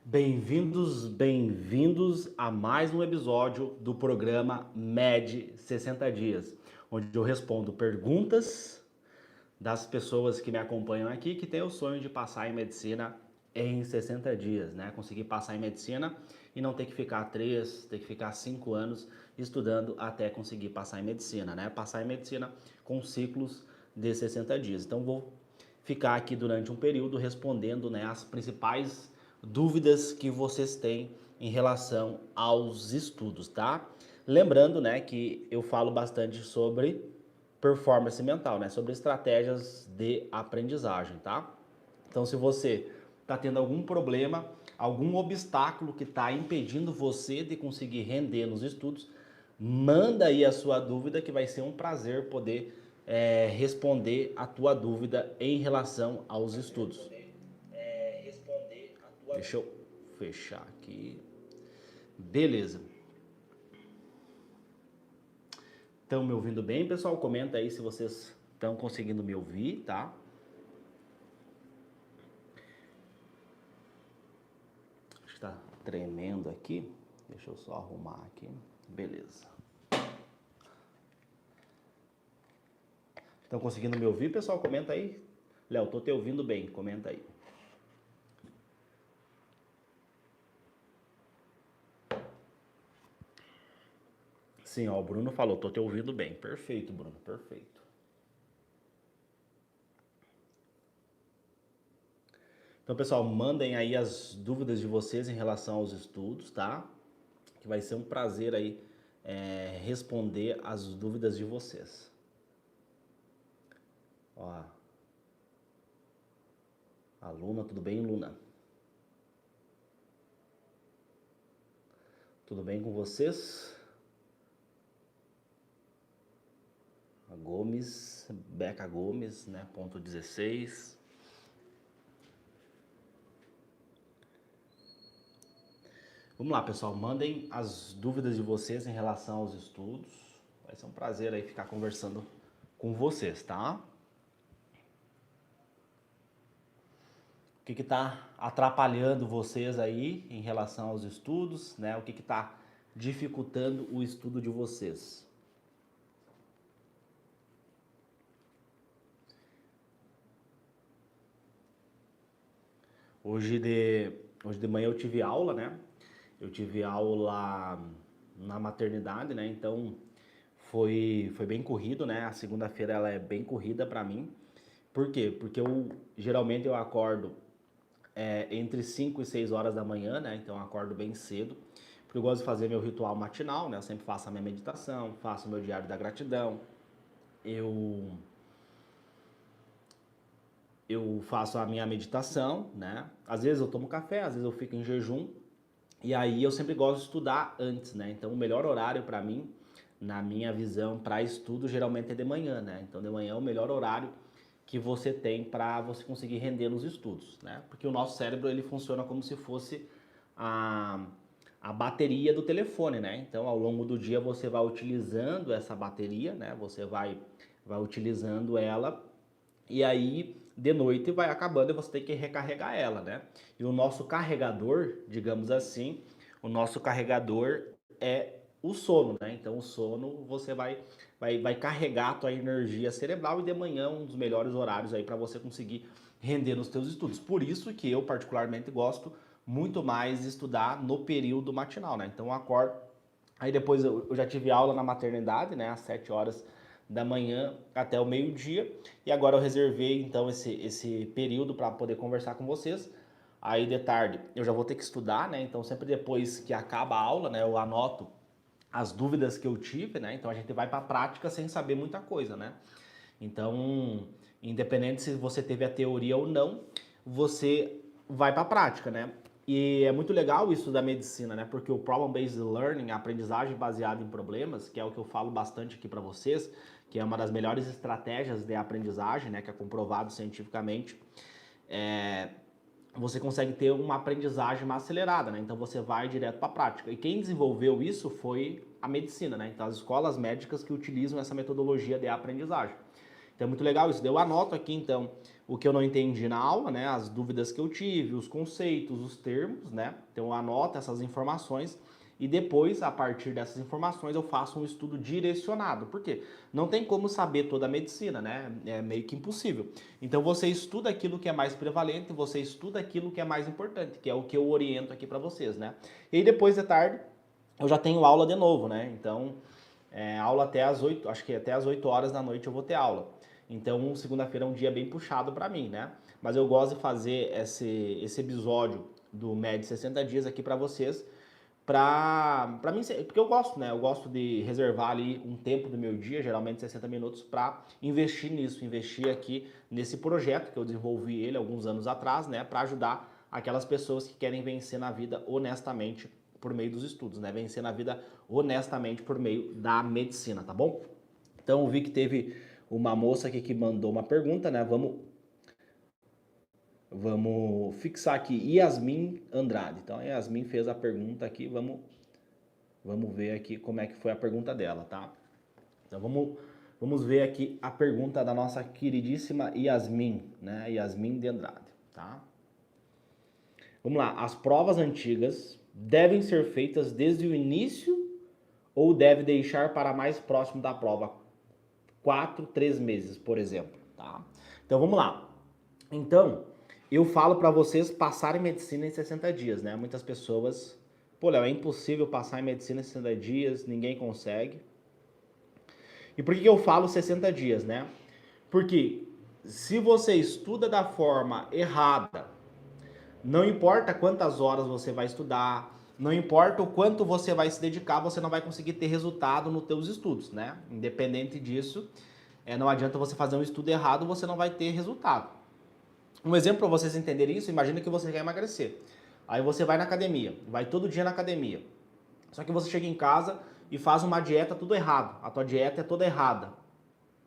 Bem-vindos a mais um episódio do programa MED 60 Dias, onde eu respondo perguntas das pessoas que me acompanham aqui, que têm o sonho de passar em medicina em 60 dias, né? Conseguir passar em medicina e não ter que ficar 3, ter que ficar 5 anos estudando até conseguir passar em medicina, né? Passar em medicina com ciclos de 60 dias. Então, vou ficar aqui durante um período respondendo, né, as principais dúvidas que vocês têm em relação aos estudos, tá? Lembrando, né, que eu falo bastante sobre performance mental, né, sobre estratégias de aprendizagem, tá? Então, se você está tendo algum problema, algum obstáculo que está impedindo você de conseguir render nos estudos, manda aí a sua dúvida que vai ser um prazer poder responder a tua dúvida em relação aos estudos. Deixa eu fechar aqui. Beleza. Estão me ouvindo bem, pessoal? Comenta aí se vocês estão conseguindo me ouvir, tá? Acho que tá tremendo aqui. Deixa eu só arrumar aqui. Beleza. Estão conseguindo me ouvir, pessoal? Comenta aí. Léo, tô te ouvindo bem. Comenta aí. Sim, ó, o Bruno falou, tô te ouvindo bem. Perfeito, Bruno, perfeito. Então, pessoal, mandem aí as dúvidas de vocês em relação aos estudos, tá? Que vai ser um prazer aí responder as dúvidas de vocês. Ó, a Luna, tudo bem, Luna? Tudo bem com vocês? A Gomes, Beca Gomes, né? Ponto 16. Vamos lá, pessoal, mandem as dúvidas de vocês em relação aos estudos. Vai ser um prazer aí ficar conversando com vocês, tá? O que está atrapalhando vocês aí em relação aos estudos, né? O que está dificultando o estudo de vocês? Hoje de manhã eu tive aula, né? Eu tive aula na maternidade, né? Então foi bem corrido, né? A segunda-feira ela é bem corrida para mim. Por quê? Porque geralmente eu acordo entre 5 e 6 horas da manhã, né? Então eu acordo bem cedo. Porque eu gosto de fazer meu ritual matinal, né? Eu sempre faço a minha meditação, faço o meu diário da gratidão. Eu eu faço a minha meditação, né? Às vezes eu tomo café, às vezes eu fico em jejum. E aí eu sempre gosto de estudar antes, né? Então o melhor horário para mim, na minha visão, para estudo geralmente é de manhã, né? Então de manhã é o melhor horário que você tem para você conseguir render nos estudos, né? Porque o nosso cérebro ele funciona como se fosse a, a bateria do telefone, né? Então ao longo do dia você vai utilizando essa bateria, né? Você vai utilizando ela e aí de noite vai acabando e você tem que recarregar ela, né? E o nosso carregador, digamos assim, o nosso carregador é o sono, né? Então o sono você vai carregar a tua energia cerebral e de manhã é um dos melhores horários aí para você conseguir render nos teus estudos. Por isso que eu particularmente gosto muito mais de estudar no período matinal, né? Então eu acordo, aí depois eu já tive aula na maternidade, né? Às 7 horas da manhã até o meio-dia. E agora eu reservei então esse período para poder conversar com vocês. Aí de tarde eu já vou ter que estudar, né? Então sempre depois que acaba a aula, né, eu anoto as dúvidas que eu tive, né? Então a gente vai para a prática sem saber muita coisa, né? Então, independente se você teve a teoria ou não, você vai para a prática, né? E é muito legal isso da medicina, né? Porque o problem-based learning, a aprendizagem baseada em problemas, que é o que eu falo bastante aqui para vocês, que é uma das melhores estratégias de aprendizagem, né? Que é comprovado cientificamente. Você consegue ter uma aprendizagem mais acelerada, né? Então você vai direto para a prática. E quem desenvolveu isso foi a medicina, né? Então as escolas médicas que utilizam essa metodologia de aprendizagem. Então é muito legal isso. Eu anoto aqui então o que eu não entendi na aula, né? As dúvidas que eu tive, os conceitos, os termos, né? Então eu anoto essas informações e depois, a partir dessas informações, eu faço um estudo direcionado. Por quê? Não tem como saber toda a medicina, né? É meio que impossível. Então você estuda aquilo que é mais prevalente, você estuda aquilo que é mais importante, que é o que eu oriento aqui para vocês, né? E aí depois de tarde eu já tenho aula de novo, né? Então, aula até as 8, acho que até as 8 horas da noite eu vou ter aula. Então, segunda-feira é um dia bem puxado para mim, né? Mas eu gosto de fazer esse episódio do MED 60 dias aqui para vocês, para mim, porque eu gosto, né? Eu gosto de reservar ali um tempo do meu dia, geralmente 60 minutos, para investir nisso, investir aqui nesse projeto que eu desenvolvi ele alguns anos atrás, né? Para ajudar aquelas pessoas que querem vencer na vida honestamente por meio dos estudos, né? Vencer na vida honestamente por meio da medicina, tá bom? Então, eu vi que teve uma moça aqui que mandou uma pergunta, né? Vamos fixar aqui, Yasmin Andrade. Então, a Yasmin fez a pergunta aqui, vamos ver aqui como é que foi a pergunta dela, tá? Então, vamos ver aqui a pergunta da nossa queridíssima Yasmin, né? Yasmin de Andrade, tá? Vamos lá, as provas antigas devem ser feitas desde o início ou deve deixar para mais próximo da prova? 3 meses, por exemplo, tá? Então, vamos lá. Então, eu falo para vocês passarem medicina em 60 dias, né? Muitas pessoas, pô, Léo, é impossível passar em medicina em 60 dias, ninguém consegue. E por que eu falo 60 dias, né? Porque se você estuda da forma errada, não importa quantas horas você vai estudar, não importa o quanto você vai se dedicar, você não vai conseguir ter resultado nos teus estudos, né? Independente disso, não adianta você fazer um estudo errado, você não vai ter resultado. Um exemplo para vocês entenderem isso, imagina que você quer emagrecer. Aí você vai na academia, vai todo dia na academia. Só que você chega em casa e faz uma dieta tudo errado. A tua dieta é toda errada,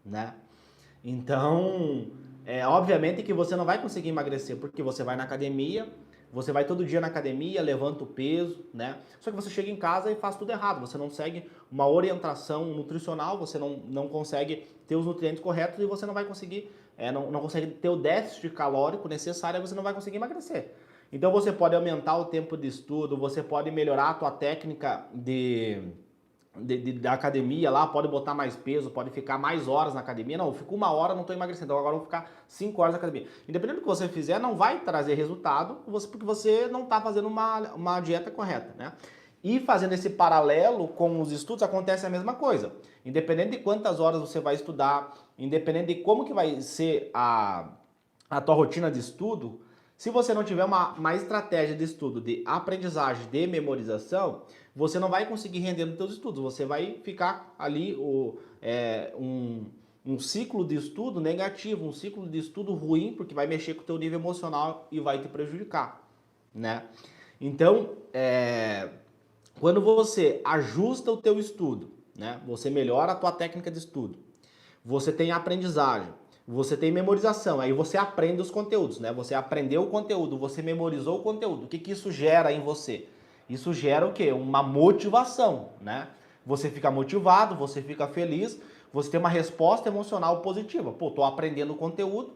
né? Então, obviamente que você não vai conseguir emagrecer, porque você vai na academia, você vai todo dia na academia, levanta o peso, né? Só que você chega em casa e faz tudo errado. Você não segue uma orientação nutricional, você não consegue ter os nutrientes corretos e você não vai conseguir, não consegue ter o déficit calórico necessário e você não vai conseguir emagrecer. Então você pode aumentar o tempo de estudo, você pode melhorar a tua técnica da academia lá, pode botar mais peso, pode ficar mais horas na academia. Não, eu fico 1 hora, não estou emagrecendo, então agora eu vou ficar 5 horas na academia. Independente do que você fizer, não vai trazer resultado, porque você não está fazendo uma dieta correta, né? E fazendo esse paralelo com os estudos, acontece a mesma coisa. Independente de quantas horas você vai estudar, independente de como que vai ser a tua rotina de estudo, se você não tiver uma estratégia de estudo, de aprendizagem, de memorização, você não vai conseguir render nos seus estudos. Você vai ficar ali um ciclo de estudo negativo, um ciclo de estudo ruim, porque vai mexer com o teu nível emocional e vai te prejudicar, né? Então, quando você ajusta o teu estudo, né? Você melhora a tua técnica de estudo, você tem aprendizagem, você tem memorização, aí você aprende os conteúdos, né? Você aprendeu o conteúdo, você memorizou o conteúdo. O que que isso gera em você? Isso gera o quê? Uma motivação, né? Você fica motivado, você fica feliz, você tem uma resposta emocional positiva. Pô, tô aprendendo o conteúdo,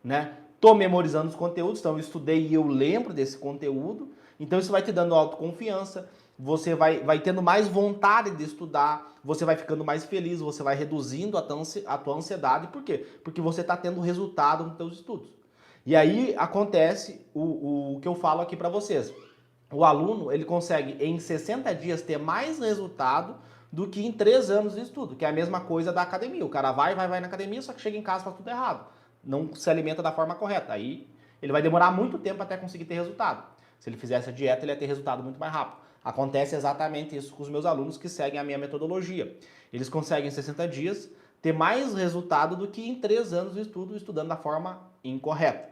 né? Tô memorizando os conteúdos, então eu estudei e eu lembro desse conteúdo. Então isso vai te dando autoconfiança, você vai tendo mais vontade de estudar, você vai ficando mais feliz, você vai reduzindo a tua ansiedade. Por quê? Porque você está tendo resultado nos teus estudos. E aí acontece o que eu falo aqui para vocês. O aluno, ele consegue em 60 dias ter mais resultado do que em 3 anos de estudo, que é a mesma coisa da academia. O cara vai na academia, só que chega em casa e faz tudo errado. Não se alimenta da forma correta. Aí ele vai demorar muito tempo até conseguir ter resultado. Se ele fizesse a dieta, ele ia ter resultado muito mais rápido. Acontece exatamente isso com os meus alunos que seguem a minha metodologia. Eles conseguem em 60 dias ter mais resultado do que em 3 anos de estudo, estudando da forma incorreta.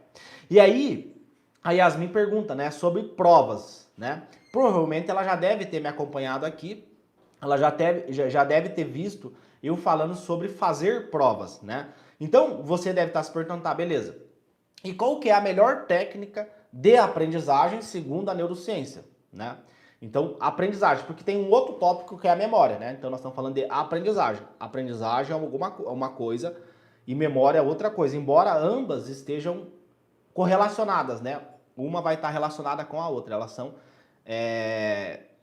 E aí, a Yasmin pergunta, né, sobre provas, né? Provavelmente ela já deve ter me acompanhado aqui, ela já deve ter visto eu falando sobre fazer provas, né? Então, você deve estar se perguntando, tá, beleza. E qual que é a melhor técnica de aprendizagem segundo a neurociência, né? Então, aprendizagem, porque tem um outro tópico que é a memória, né? Então, nós estamos falando de aprendizagem. Aprendizagem é uma coisa e memória é outra coisa, embora ambas estejam correlacionadas, né? Uma vai estar relacionada com a outra, elas são...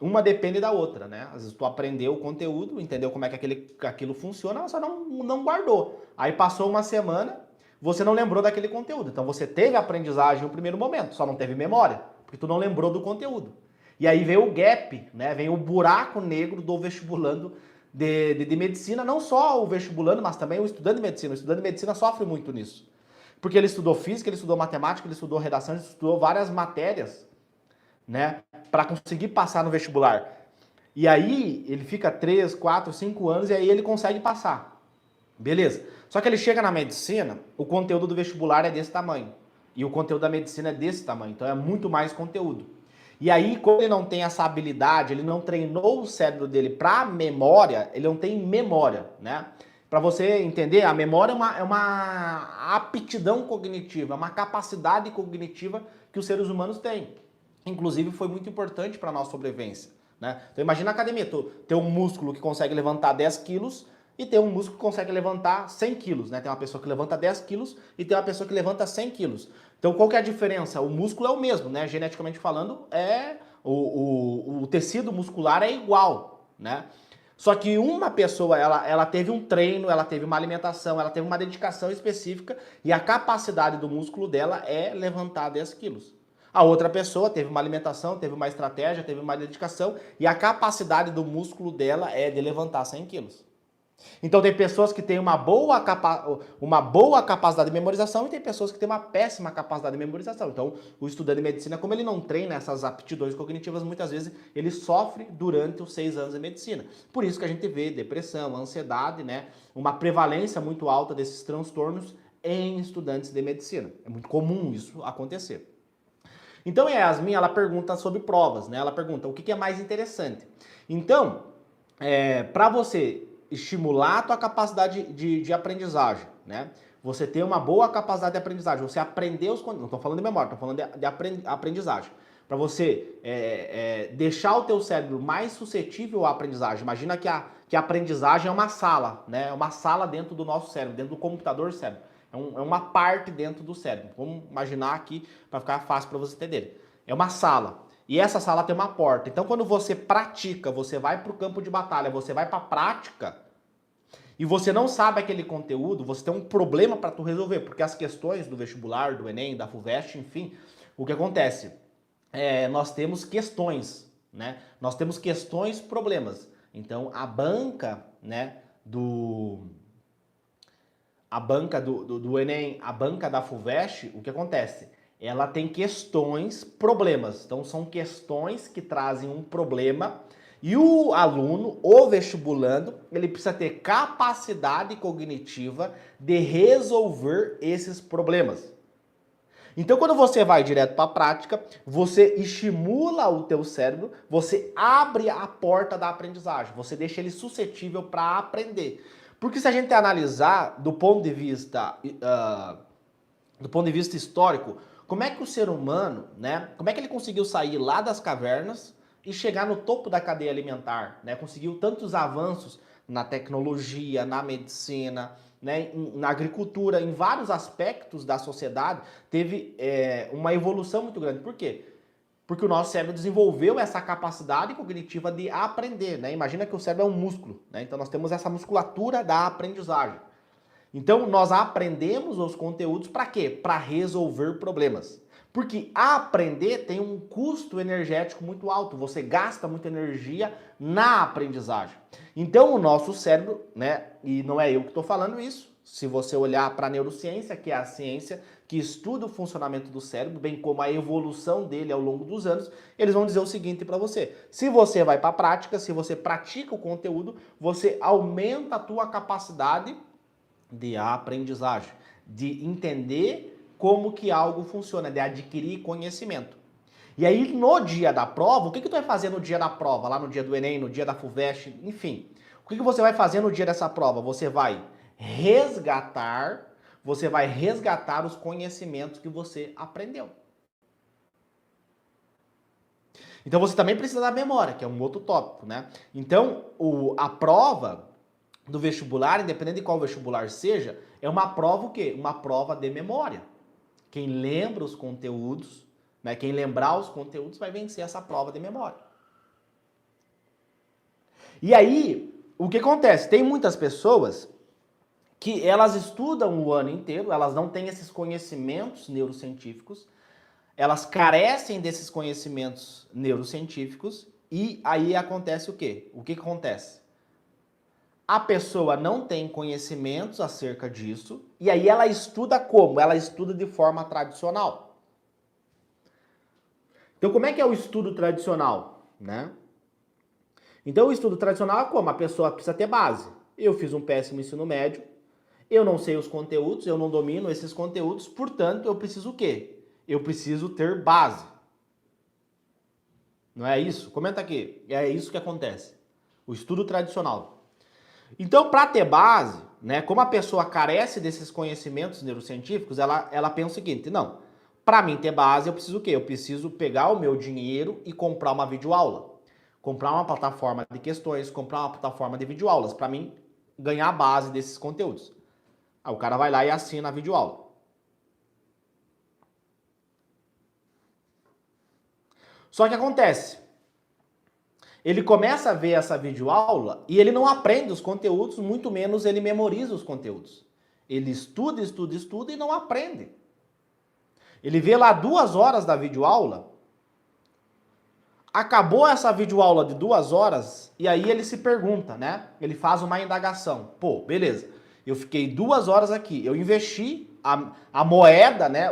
uma depende da outra, né? Às vezes tu aprendeu o conteúdo, entendeu como é que aquilo funciona, mas só não guardou. Aí passou uma semana, você não lembrou daquele conteúdo. Então você teve aprendizagem no primeiro momento, só não teve memória, porque tu não lembrou do conteúdo. E aí vem o gap, né? Vem o buraco negro do vestibulando de medicina, não só o vestibulando, mas também o estudante de medicina. O estudante de medicina sofre muito nisso. Porque ele estudou física, ele estudou matemática, ele estudou redação, ele estudou várias matérias, né, para conseguir passar no vestibular. E aí ele fica 3, 4, 5 anos e aí ele consegue passar. Beleza. Só que ele chega na medicina, o conteúdo do vestibular é desse tamanho. E o conteúdo da medicina é desse tamanho. Então é muito mais conteúdo. E aí, quando ele não tem essa habilidade, ele não treinou o cérebro dele para memória, ele não tem memória, né? Para você entender, a memória é uma aptidão cognitiva, é uma capacidade cognitiva que os seres humanos têm. Inclusive, foi muito importante para a nossa sobrevivência, né? Então, imagina a academia, tu ter um músculo que consegue levantar 10 quilos e ter um músculo que consegue levantar 100 quilos, né? Tem uma pessoa que levanta 10 quilos e tem uma pessoa que levanta 100 quilos. Então, qual que é a diferença? O músculo é o mesmo, né? Geneticamente falando, o tecido muscular é igual, né? Só que uma pessoa, ela teve um treino, ela teve uma alimentação, ela teve uma dedicação específica e a capacidade do músculo dela é levantar 10 quilos. A outra pessoa teve uma alimentação, teve uma estratégia, teve uma dedicação e a capacidade do músculo dela é de levantar 100 quilos. Então tem pessoas que têm uma boa capacidade de memorização e tem pessoas que têm uma péssima capacidade de memorização. Então o estudante de medicina, como ele não treina essas aptidões cognitivas, muitas vezes ele sofre durante os 6 anos de medicina. Por isso que a gente vê depressão, ansiedade, né? Uma prevalência muito alta desses transtornos em estudantes de medicina. É muito comum isso acontecer. Então a Yasmin, ela pergunta sobre provas, né? Ela pergunta o que é mais interessante. Então, para você estimular a tua capacidade de aprendizagem, né? Você ter uma boa capacidade de aprendizagem, você aprender os... Não estou falando de memória, estou falando de aprendizagem. Para você deixar o teu cérebro mais suscetível à aprendizagem. Imagina que a aprendizagem é uma sala, né? É uma sala dentro do nosso cérebro, dentro do computador cérebro. É uma parte dentro do cérebro. Vamos imaginar aqui para ficar fácil para você entender. É uma sala. E essa sala tem uma porta. Então, quando você pratica, você vai para o campo de batalha, você vai para a prática, e você não sabe aquele conteúdo, você tem um problema para tu resolver. Porque as questões do vestibular, do Enem, da FUVEST, enfim, o que acontece? Nós temos questões, né? Nós temos questões, problemas. Então, a banca, né, do Enem, a banca da FUVEST, o que acontece? Ela tem questões, problemas. Então, são questões que trazem um problema e o aluno, o vestibulando, ele precisa ter capacidade cognitiva de resolver esses problemas. Então, quando você vai direto para a prática, você estimula o teu cérebro, você abre a porta da aprendizagem, você deixa ele suscetível para aprender. Porque se a gente analisar do ponto de vista histórico, como é que o ser humano, né, como é que ele conseguiu sair lá das cavernas e chegar no topo da cadeia alimentar, né? Conseguiu tantos avanços na tecnologia, na medicina, né, na agricultura, em vários aspectos da sociedade, teve uma evolução muito grande. Por quê? Porque o nosso cérebro desenvolveu essa capacidade cognitiva de aprender, né? Imagina que o cérebro é um músculo, né? Então nós temos essa musculatura da aprendizagem. Então nós aprendemos os conteúdos para quê? Para resolver problemas. Porque aprender tem um custo energético muito alto, você gasta muita energia na aprendizagem. Então o nosso cérebro, né, e não é eu que estou falando isso, se você olhar para a neurociência, que é a ciência que estuda o funcionamento do cérebro, bem como a evolução dele ao longo dos anos, eles vão dizer o seguinte para você: se você vai para a prática, se você pratica o conteúdo, você aumenta a tua capacidade de aprendizagem, de entender como que algo funciona, de adquirir conhecimento. E aí, no dia da prova, o que tu vai fazer no dia da prova? Lá no dia do Enem, no dia da FUVEST, enfim. O que você vai fazer no dia dessa prova? Você vai resgatar os conhecimentos que você aprendeu. Então, você também precisa da memória, que é um outro tópico, né? Então, a prova do vestibular, independente de qual vestibular seja, É uma prova o quê? Uma prova de memória. Quem lembra os conteúdos, né, quem lembrar os conteúdos vai vencer essa prova de memória. E aí, o que acontece? Tem muitas pessoas que elas estudam o ano inteiro, elas não têm esses conhecimentos neurocientíficos, elas carecem desses conhecimentos neurocientíficos e aí acontece o quê? O que acontece? A pessoa não tem conhecimentos acerca disso e aí ela estuda como? Ela estuda de forma tradicional. Então, como é que é o estudo tradicional, né? Então, o estudo tradicional é como? A pessoa precisa ter base. Eu fiz um péssimo ensino médio, eu não sei os conteúdos, eu não domino esses conteúdos, portanto, eu preciso o quê? Eu preciso ter base. Não é isso? Comenta aqui. É isso que acontece. O estudo tradicional. Então, para ter base, né, como a pessoa carece desses conhecimentos neurocientíficos, ela pensa o seguinte, não, para mim ter base, eu preciso o quê? Eu preciso pegar o meu dinheiro e comprar uma videoaula. Comprar uma plataforma de questões, comprar uma plataforma de videoaulas, para mim ganhar a base desses conteúdos. Aí o cara vai lá e assina a videoaula. Só que acontece, ele começa a ver essa videoaula e ele não aprende os conteúdos, muito menos ele memoriza os conteúdos. Ele estuda, estuda, estuda e não aprende. Ele vê lá 2 horas da videoaula, acabou essa videoaula de 2 horas e aí ele se pergunta, né? Ele faz uma indagação. Pô, beleza, eu fiquei 2 horas aqui, eu investi a moeda, né?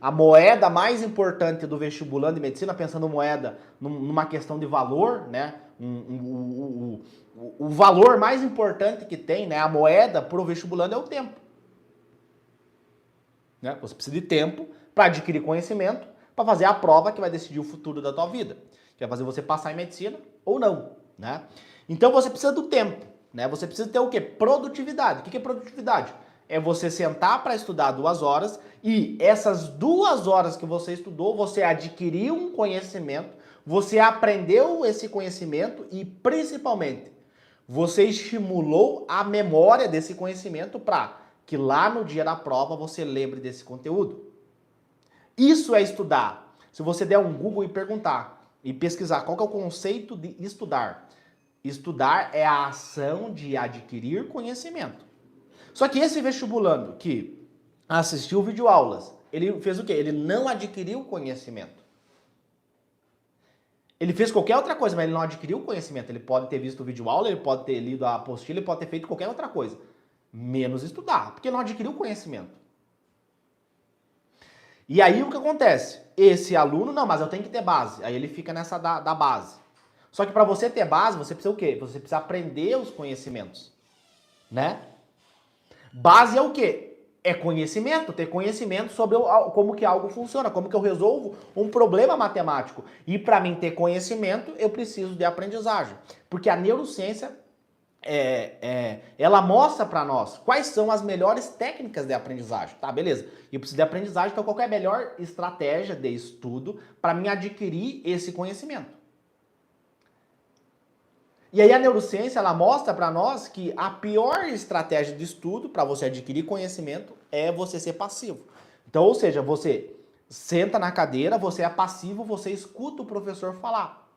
A moeda mais importante do vestibulando de medicina, pensando moeda numa questão de valor, né? O valor mais importante que tem, né? A moeda para o vestibulando é o tempo. Né? Você precisa de tempo para adquirir conhecimento, para fazer a prova que vai decidir o futuro da tua vida, que vai fazer você passar em medicina ou não, né? Então você precisa do tempo, né? Você precisa ter o quê? Produtividade. O que é produtividade? É você sentar para estudar 2 horas e essas 2 horas que você estudou, você adquiriu um conhecimento, você aprendeu esse conhecimento e, principalmente, você estimulou a memória desse conhecimento para que lá no dia da prova você lembre desse conteúdo. Isso é estudar. Se você der um Google e perguntar e pesquisar qual que é o conceito de estudar, estudar é a ação de adquirir conhecimento. Só que esse vestibulando que assistiu videoaulas, ele fez o quê? Ele não adquiriu conhecimento. Ele fez qualquer outra coisa, mas ele não adquiriu conhecimento. Ele pode ter visto o videoaula, ele pode ter lido a apostila, ele pode ter feito qualquer outra coisa. Menos estudar, porque não adquiriu conhecimento. E aí o que acontece? Esse aluno, não, mas eu tenho que ter base. Aí ele fica nessa da base. Só que para você ter base, você precisa o quê? Você precisa aprender os conhecimentos, né? Base é o quê? É conhecimento, ter conhecimento sobre como que algo funciona, como que eu resolvo um problema matemático. E para mim ter conhecimento, eu preciso de aprendizagem. Porque a neurociência, ela mostra para nós quais são as melhores técnicas de aprendizagem. Tá, beleza. Eu preciso de aprendizagem, então qual é a melhor estratégia de estudo para mim adquirir esse conhecimento? E aí a neurociência, ela mostra para nós que a pior estratégia de estudo para você adquirir conhecimento é você ser passivo. Então, ou seja, você senta na cadeira, você é passivo, você escuta o professor falar.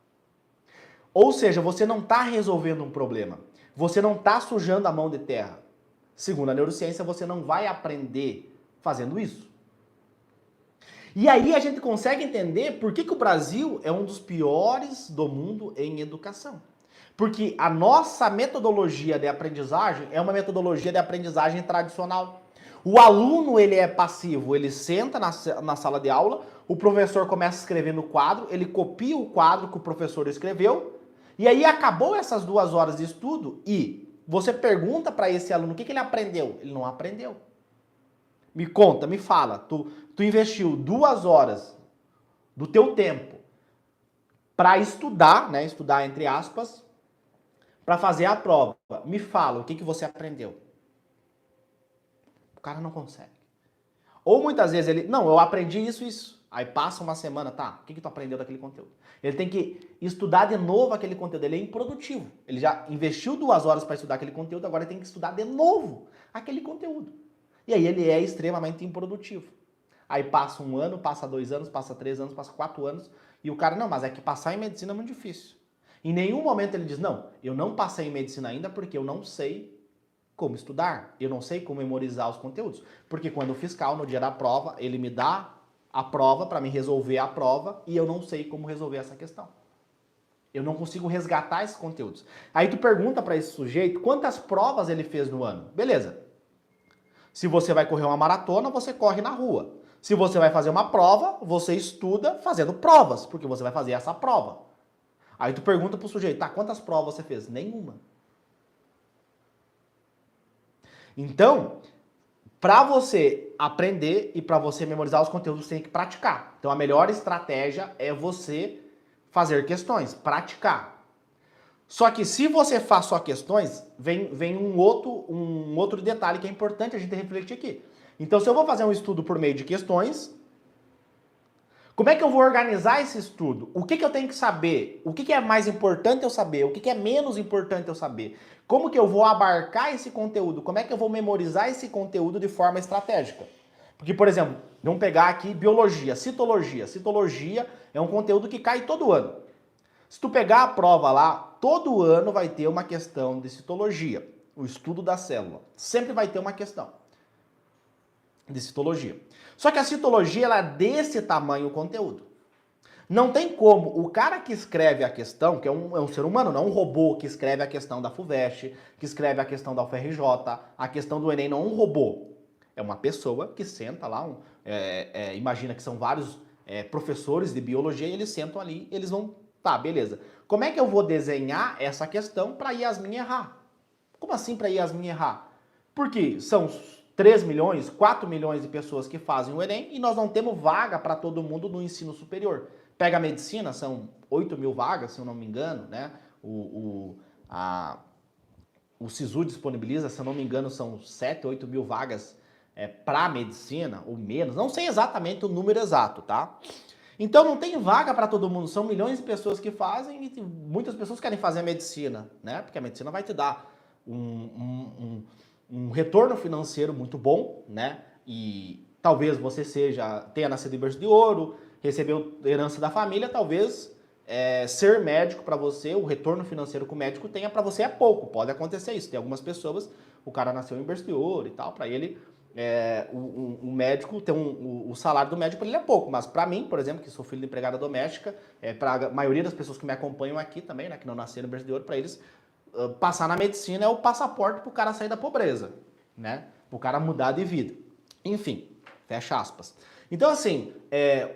Ou seja, você não está resolvendo um problema. Você não está sujando a mão de terra. Segundo a neurociência, você não vai aprender fazendo isso. E aí a gente consegue entender por que o Brasil é um dos piores do mundo em educação. Porque a nossa metodologia de aprendizagem é uma metodologia de aprendizagem tradicional. O aluno, ele é passivo, ele senta na sala de aula, o professor começa a escrever no quadro, ele copia o quadro que o professor escreveu, e aí acabou essas 2 horas de estudo e você pergunta para esse aluno o que ele aprendeu. Ele não aprendeu. Me conta, me fala, tu investiu 2 horas do teu tempo para estudar, né, estudar entre aspas, para fazer a prova. Me fala, o que você aprendeu? O cara não consegue. Ou muitas vezes ele, não, eu aprendi isso, isso. Aí passa uma semana, tá, o que tu aprendeu daquele conteúdo? Ele tem que estudar de novo aquele conteúdo, ele é improdutivo. Ele já investiu 2 horas para estudar aquele conteúdo, agora ele tem que estudar de novo aquele conteúdo. E aí ele é extremamente improdutivo. Aí passa 1 ano, passa 2 anos, passa 3 anos, passa 4 anos, e o cara, não, mas é que passar em medicina é muito difícil. Em nenhum momento ele diz, não, eu não passei em medicina ainda porque eu não sei como estudar, eu não sei como memorizar os conteúdos. Porque quando o fiscal, no dia da prova, ele me dá a prova para me resolver a prova e eu não sei como resolver essa questão. Eu não consigo resgatar esses conteúdos. Aí tu pergunta para esse sujeito quantas provas ele fez no ano. Beleza. Se você vai correr uma maratona, você corre na rua. Se você vai fazer uma prova, você estuda fazendo provas, porque você vai fazer essa prova. Aí tu pergunta pro sujeito, tá, quantas provas você fez? Nenhuma. Então, para você aprender e para você memorizar os conteúdos, você tem que praticar. Então, a melhor estratégia é você fazer questões, praticar. Só que se você faz só questões, vem um outro detalhe que é importante a gente refletir aqui. Então, se eu vou fazer um estudo por meio de questões, como é que eu vou organizar esse estudo? O que eu tenho que saber? O que é mais importante eu saber? O que é menos importante eu saber? Como que eu vou abarcar esse conteúdo? Como é que eu vou memorizar esse conteúdo de forma estratégica? Porque, por exemplo, vamos pegar aqui biologia, citologia. Citologia é um conteúdo que cai todo ano. Se tu pegar a prova lá, todo ano vai ter uma questão de citologia, o estudo da célula. Sempre vai ter uma questão de citologia. Só que a citologia, ela é desse tamanho o conteúdo. Não tem como o cara que escreve a questão, que é um ser humano, não um robô que escreve a questão da FUVEST, que escreve a questão da UFRJ, a questão do Enem, não é um robô. É uma pessoa que senta lá, imagina que são vários professores de biologia, e eles sentam ali, eles vão, tá, beleza. Como é que eu vou desenhar essa questão para Yasmin errar? Como assim para Yasmin errar? Porque são 3 milhões, 4 milhões de pessoas que fazem o Enem e nós não temos vaga para todo mundo no ensino superior. Pega a medicina, são 8 mil vagas, se eu não me engano, né? O SISU disponibiliza, se eu não me engano, são 7, 8 mil vagas para medicina, ou menos. Não sei exatamente o número exato, tá? Então não tem vaga para todo mundo, são milhões de pessoas que fazem e muitas pessoas querem fazer a medicina, né? Porque a medicina vai te dar um retorno financeiro muito bom, né? E talvez você tenha nascido em berço de ouro, recebeu herança da família, talvez ser médico para você, o retorno financeiro que o médico tenha para você é pouco, pode acontecer isso. Tem algumas pessoas, o cara nasceu em berço de ouro e tal, para ele o médico tem o salário do médico ele é pouco, mas para mim, por exemplo, que sou filho de empregada doméstica, para a maioria das pessoas que me acompanham aqui também, né, que não nasceram em berço de ouro, para eles passar na medicina é o passaporte para o cara sair da pobreza, né? Para o cara mudar de vida. Enfim, fecha aspas. Então, assim,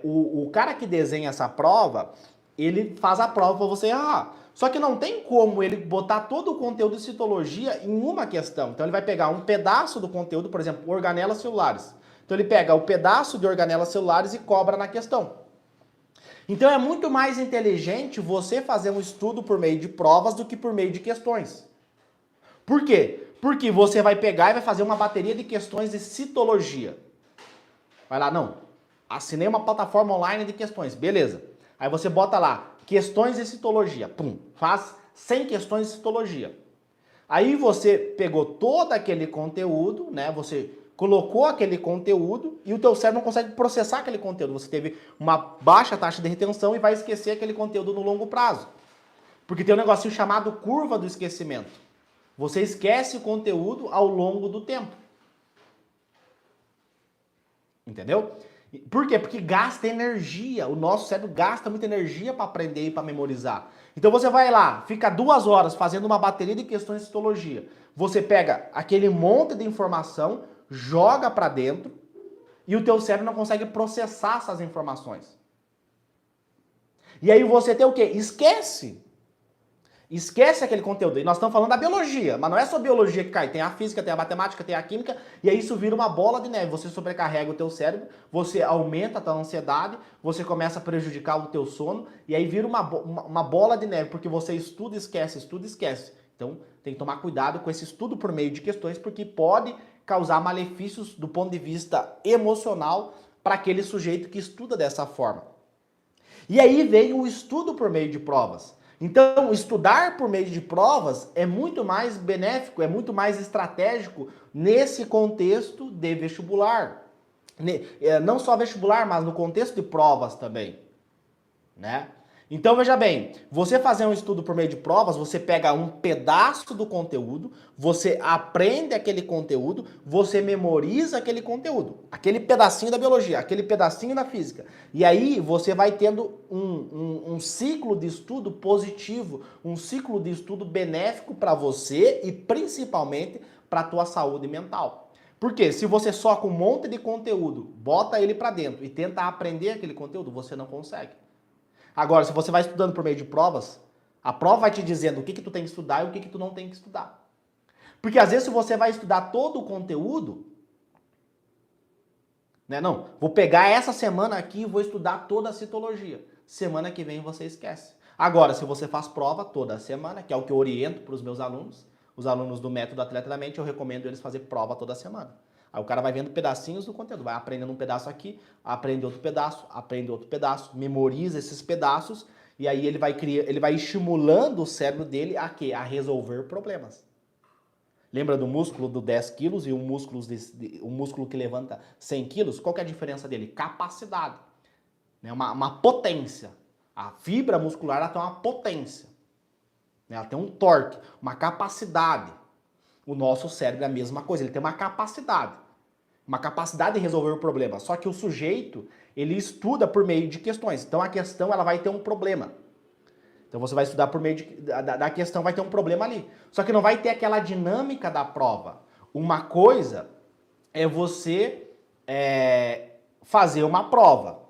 o cara que desenha essa prova, ele faz a prova para você errar. Só que não tem como ele botar todo o conteúdo de citologia em uma questão. Então, ele vai pegar um pedaço do conteúdo, por exemplo, organelas celulares. Então, ele pega o pedaço de organelas celulares e cobra na questão. Então é muito mais inteligente você fazer um estudo por meio de provas do que por meio de questões. Por quê? Porque você vai pegar e vai fazer uma bateria de questões de citologia. Vai lá, não, assinei uma plataforma online de questões, beleza. Aí você bota lá, questões de citologia, pum, faz 100 questões de citologia. Aí você pegou todo aquele conteúdo, né, você colocou aquele conteúdo e o teu cérebro não consegue processar aquele conteúdo. Você teve uma baixa taxa de retenção e vai esquecer aquele conteúdo no longo prazo. Porque tem um negocinho chamado curva do esquecimento. Você esquece o conteúdo ao longo do tempo. Entendeu? Por quê? Porque gasta energia. O nosso cérebro gasta muita energia para aprender e para memorizar. Então você vai lá, fica 2 horas fazendo uma bateria de questões de citologia. Você pega aquele monte de informação, joga para dentro e o teu cérebro não consegue processar essas informações. E aí você tem o quê? Esquece. Esquece aquele conteúdo. E nós estamos falando da biologia, mas não é só biologia que cai. Tem a física, tem a matemática, tem a química, e aí isso vira uma bola de neve. Você sobrecarrega o teu cérebro, você aumenta a tua ansiedade, você começa a prejudicar o teu sono, e aí vira uma bola de neve, porque você estuda, esquece, estuda, esquece. Então tem que tomar cuidado com esse estudo por meio de questões, porque pode causar malefícios do ponto de vista emocional para aquele sujeito que estuda dessa forma. E aí vem o estudo por meio de provas. Então, estudar por meio de provas é muito mais benéfico, é muito mais estratégico nesse contexto de vestibular. Não só vestibular, mas no contexto de provas também, né? Então, veja bem, você fazer um estudo por meio de provas, você pega um pedaço do conteúdo, você aprende aquele conteúdo, você memoriza aquele conteúdo, aquele pedacinho da biologia, aquele pedacinho da física. E aí você vai tendo um ciclo de estudo positivo, um ciclo de estudo benéfico para você e principalmente para a tua saúde mental. Porque se você só com um monte de conteúdo, bota ele para dentro e tenta aprender aquele conteúdo, você não consegue. Agora, se você vai estudando por meio de provas, a prova vai te dizendo o que tu tem que estudar e o que tu não tem que estudar. Porque às vezes se você vai estudar todo o conteúdo, né? Não, vou pegar essa semana aqui e vou estudar toda a citologia. Semana que vem você esquece. Agora, se você faz prova toda semana, que é o que eu oriento para os meus alunos, os alunos do Método Atleta da Mente, eu recomendo eles fazer prova toda semana. Aí o cara vai vendo pedacinhos do conteúdo, vai aprendendo um pedaço aqui, aprende outro pedaço, memoriza esses pedaços e aí ele vai estimulando o cérebro dele a quê? A resolver problemas. Lembra do músculo do 10 quilos e o músculo que levanta 100 quilos? Qual que é a diferença dele? Capacidade, né? Uma potência. A fibra muscular ela tem uma potência, né? Ela tem um torque, uma capacidade. O nosso cérebro é a mesma coisa, ele tem uma capacidade de resolver o problema. Só que o sujeito, ele estuda por meio de questões. Então a questão ela vai ter um problema. Então você vai estudar por meio da questão, vai ter um problema ali. Só que não vai ter aquela dinâmica da prova. Uma coisa é você fazer uma prova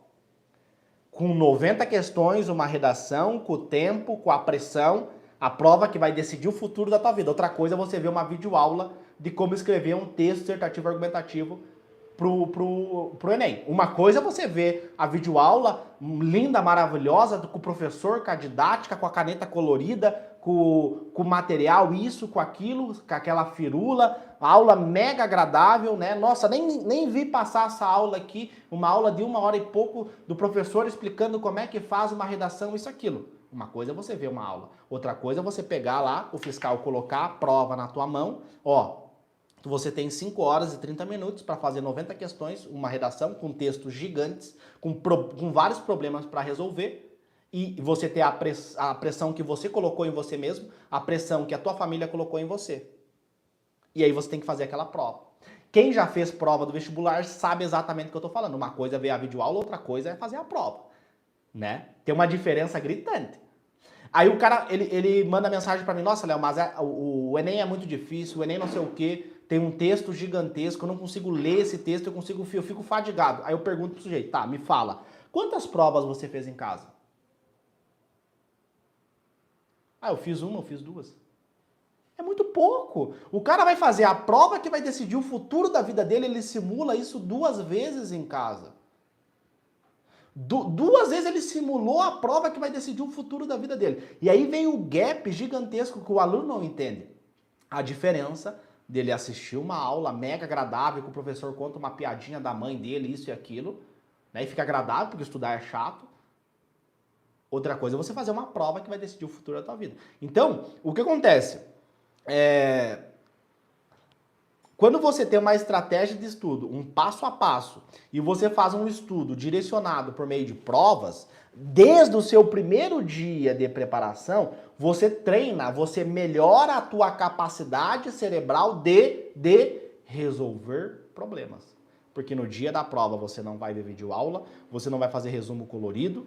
com 90 questões, uma redação, com o tempo, com a pressão, a prova que vai decidir o futuro da tua vida. Outra coisa é você ver uma videoaula de como escrever um texto dissertativo argumentativo pro Enem. Uma coisa é você ver a videoaula linda, maravilhosa, com o professor, com a didática, com a caneta colorida, com o material, isso, com aquilo, com aquela firula, aula mega agradável, né? Nossa, nem vi passar essa aula aqui, uma aula de 1 hora e pouco do professor explicando como é que faz uma redação, isso, aquilo. Uma coisa é você ver uma aula, outra coisa é você pegar lá, o fiscal colocar a prova na tua mão, ó, você tem 5 horas e 30 minutos para fazer 90 questões, uma redação com textos gigantes, com vários problemas para resolver, e você ter a pressão que você colocou em você mesmo, a pressão que a tua família colocou em você. E aí você tem que fazer aquela prova. Quem já fez prova do vestibular sabe exatamente o que eu estou falando. Uma coisa é ver a videoaula, outra coisa é fazer a prova, né? Tem uma diferença gritante. Aí o cara, ele manda mensagem para mim, nossa, Léo, mas o Enem é muito difícil, o Enem não sei o quê, tem um texto gigantesco, eu não consigo ler esse texto, eu fico fadigado. Aí eu pergunto pro sujeito, tá, me fala, quantas provas você fez em casa? Ah, eu fiz 1, eu fiz 2. É muito pouco. O cara vai fazer a prova que vai decidir o futuro da vida dele, ele simula isso 2 vezes em casa. 2 vezes ele simulou a prova que vai decidir o futuro da vida dele. E aí vem o gap gigantesco que o aluno não entende. A diferença dele assistir uma aula mega agradável, que o professor conta uma piadinha da mãe dele, isso e aquilo, né? E fica agradável, porque estudar é chato. Outra coisa é você fazer uma prova que vai decidir o futuro da tua vida. Então, o que acontece? Quando você tem uma estratégia de estudo, um passo a passo, e você faz um estudo direcionado por meio de provas, desde o seu primeiro dia de preparação, você treina, você melhora a tua capacidade cerebral de resolver problemas. Porque no dia da prova você não vai ver videoaula, você não vai fazer resumo colorido,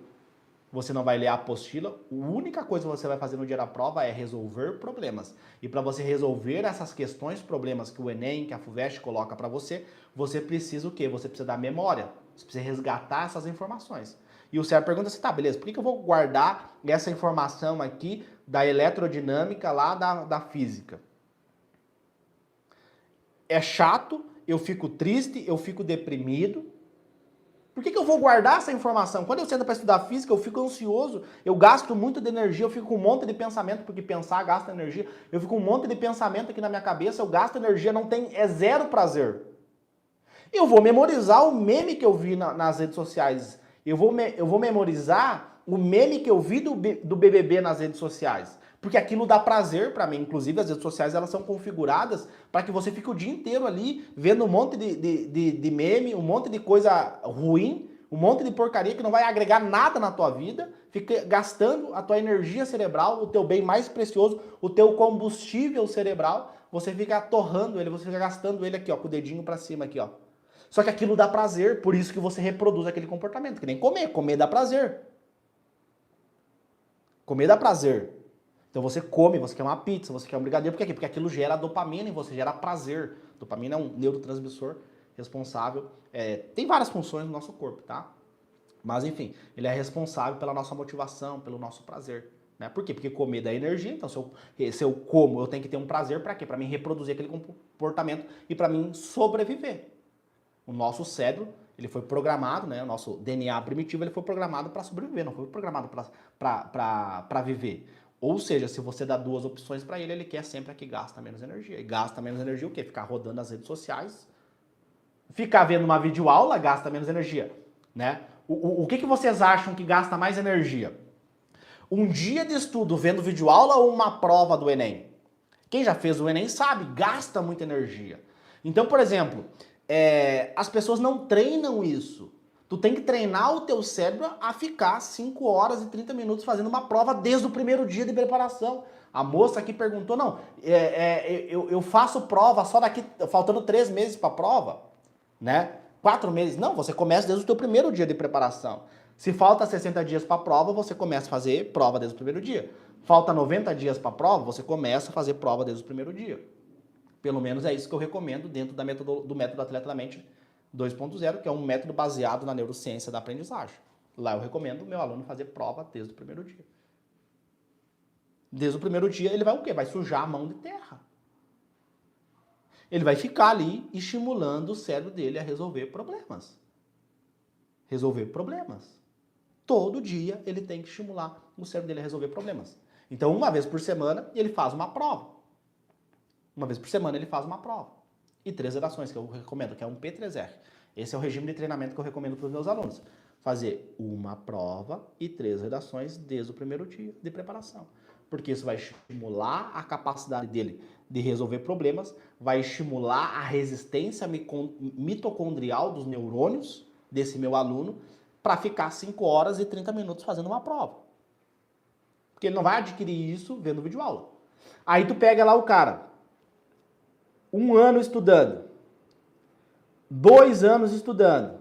você não vai ler a apostila, a única coisa que você vai fazer no dia da prova é resolver problemas. E para você resolver essas questões, problemas que o Enem, que a FUVEST coloca para você, você precisa o quê? Você precisa da memória, você precisa resgatar essas informações. E o Sérgio pergunta assim, tá, beleza, por que eu vou guardar essa informação aqui da eletrodinâmica lá da física? É chato, eu fico triste, eu fico deprimido. Por que eu vou guardar essa informação? Quando eu sento para estudar física, eu fico ansioso, eu gasto muito de energia, eu fico com um monte de pensamento, porque pensar gasta energia. Eu fico com um monte de pensamento aqui na minha cabeça, eu gasto energia, é zero prazer. Eu vou memorizar o meme que eu vi nas redes sociais. Eu vou memorizar o meme que eu vi do BBB nas redes sociais. Porque aquilo dá prazer pra mim. Inclusive, as redes sociais elas são configuradas para que você fique o dia inteiro ali vendo um monte de meme, um monte de coisa ruim, um monte de porcaria que não vai agregar nada na tua vida, fica gastando a tua energia cerebral, o teu bem mais precioso, o teu combustível cerebral, você fica torrando ele, você fica gastando ele aqui, ó, com o dedinho pra cima aqui, ó. Só que aquilo dá prazer, por isso que você reproduz aquele comportamento, que nem comer dá prazer. Comer dá prazer. Então você come, você quer uma pizza, você quer um brigadeiro, por quê? Porque aquilo gera dopamina em você, gera prazer. Dopamina é um neurotransmissor responsável, tem várias funções no nosso corpo, tá? Mas enfim, ele é responsável pela nossa motivação, pelo nosso prazer. Né? Por quê? Porque comer dá energia, então se eu como, eu tenho que ter um prazer para quê? Para mim reproduzir aquele comportamento e para mim sobreviver. O nosso cérebro, ele foi programado, né? O nosso DNA primitivo, ele foi programado para sobreviver, não foi programado para viver. Ou seja, se você dá duas opções para ele, ele quer sempre que gasta menos energia. E gasta menos energia o quê? Ficar rodando as redes sociais, ficar vendo uma videoaula gasta menos energia, né? O que vocês acham que gasta mais energia? Um dia de estudo vendo videoaula ou uma prova do Enem? Quem já fez o Enem sabe, gasta muita energia. Então, por exemplo, as pessoas não treinam isso. Tu tem que treinar o teu cérebro a ficar 5 horas e 30 minutos fazendo uma prova desde o primeiro dia de preparação. A moça aqui perguntou, não, eu faço prova só daqui, faltando 3 meses para a prova, né? 4 meses. Não, você começa desde o teu primeiro dia de preparação. Se falta 60 dias para a prova, você começa a fazer prova desde o primeiro dia. Falta 90 dias para a prova, você começa a fazer prova desde o primeiro dia. Pelo menos é isso que eu recomendo dentro do método Atleta da Mente 2.0, que é um método baseado na neurociência da aprendizagem. Lá eu recomendo o meu aluno fazer prova desde o primeiro dia. Desde o primeiro dia ele vai o quê? Vai sujar a mão de terra. Ele vai ficar ali estimulando o cérebro dele a resolver problemas. Resolver problemas. Todo dia ele tem que estimular o cérebro dele a resolver problemas. Então, uma vez por semana, ele faz uma prova. Uma vez por semana ele faz uma prova. E 3 redações que eu recomendo, que é um P3R. Esse é o regime de treinamento que eu recomendo para os meus alunos. Fazer uma prova e 3 redações desde o primeiro dia de preparação. Porque isso vai estimular a capacidade dele de resolver problemas, vai estimular a resistência mitocondrial dos neurônios desse meu aluno para ficar 5 horas e 30 minutos fazendo uma prova. Porque ele não vai adquirir isso vendo videoaula. Aí tu pega lá o cara, 1 ano estudando, 2 anos estudando,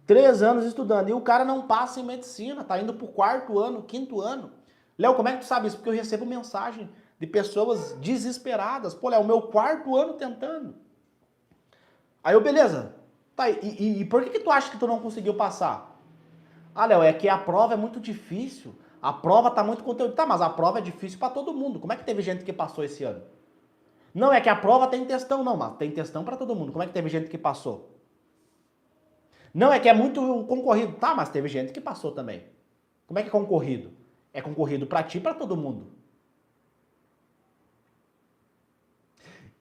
3 anos estudando, e o cara não passa em medicina, tá indo pro 4º ano, 5º ano. Léo, como é que tu sabe isso? Porque eu recebo mensagem de pessoas desesperadas. Pô, Léo, meu 4º ano tentando. Aí eu, beleza. Tá, e por que tu acha que tu não conseguiu passar? Ah, Léo, é que a prova é muito difícil. A prova tá muito conteúdo. Tá, mas a prova é difícil para todo mundo. Como é que teve gente que passou esse ano? Não, é que a prova tem textão. Não, mas tem textão para todo mundo. Como é que teve gente que passou? Não, é que é muito concorrido. Tá, mas teve gente que passou também. Como é que é concorrido? É concorrido para ti e para todo mundo.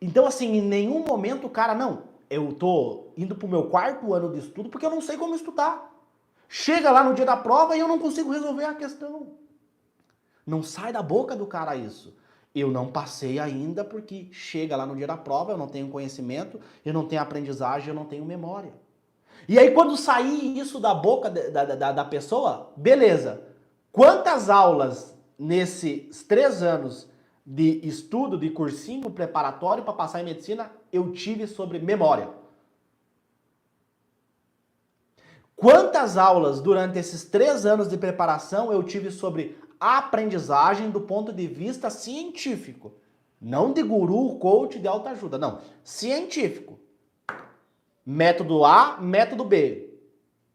Então, assim, em nenhum momento o cara, não, eu tô indo pro meu 4º ano de estudo porque eu não sei como estudar. Chega lá no dia da prova e eu não consigo resolver a questão. Não sai da boca do cara isso. Eu não passei ainda porque chega lá no dia da prova, eu não tenho conhecimento, eu não tenho aprendizagem, eu não tenho memória. E aí quando sair isso da boca da pessoa, beleza. Quantas aulas nesses 3 anos de estudo, de cursinho preparatório para passar em medicina, eu tive sobre memória? Quantas aulas durante esses 3 anos de preparação eu tive sobre aprendizagem do ponto de vista científico? Não de guru, coach, de autoajuda, não. Científico. Método A, método B.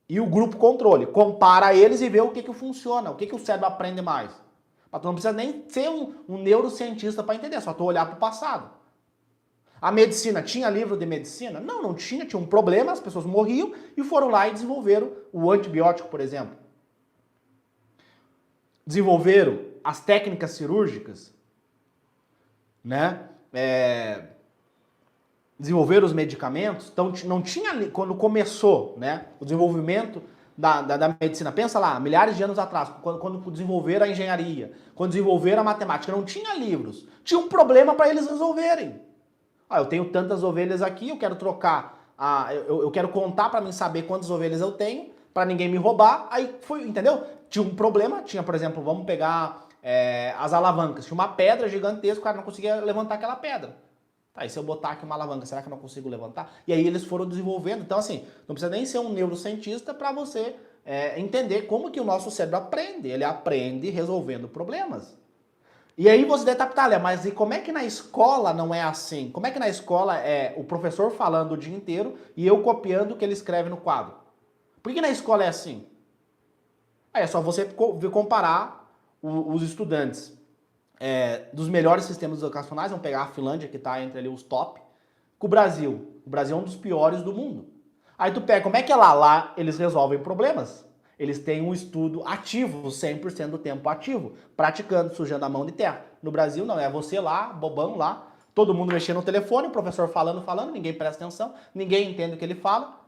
E o grupo controle. Compara eles e vê o que funciona, o que o cérebro aprende mais. Mas tu não precisa nem ser um neurocientista para entender, só tu olhar para o passado. A medicina, tinha livro de medicina? Não, não tinha, tinha um problema, as pessoas morriam e foram lá e desenvolveram o antibiótico, por exemplo. Desenvolveram as técnicas cirúrgicas, né? desenvolveram os medicamentos, então não tinha, quando começou, né, o desenvolvimento da medicina, pensa lá, milhares de anos atrás, quando desenvolveram a engenharia, quando desenvolveram a matemática, não tinha livros, tinha um problema para eles resolverem. Ah, eu tenho tantas ovelhas aqui, eu quero trocar, eu quero contar para mim saber quantas ovelhas eu tenho, para ninguém me roubar, aí foi, entendeu? Tinha um problema, tinha, por exemplo, vamos pegar as alavancas, tinha uma pedra gigantesca, o cara não conseguia levantar aquela pedra. Tá, e se eu botar aqui uma alavanca, será que eu não consigo levantar? E aí eles foram desenvolvendo. Então, assim, não precisa nem ser um neurocientista para você entender como que o nosso cérebro aprende. Ele aprende resolvendo problemas. E aí você deve estar, tá, mas e como é que na escola não é assim? Como é que na escola é o professor falando o dia inteiro e eu copiando o que ele escreve no quadro? Por que na escola é assim? Aí é só você comparar os estudantes dos melhores sistemas educacionais, vamos pegar a Finlândia, que está entre ali os top, com o Brasil. O Brasil é um dos piores do mundo. Aí tu pega, como é que é lá? Lá eles resolvem problemas. Eles têm um estudo ativo, 100% do tempo ativo, praticando, sujando a mão de terra. No Brasil não, é você lá, bobão lá, todo mundo mexendo no telefone, o professor falando, ninguém presta atenção, ninguém entende o que ele fala.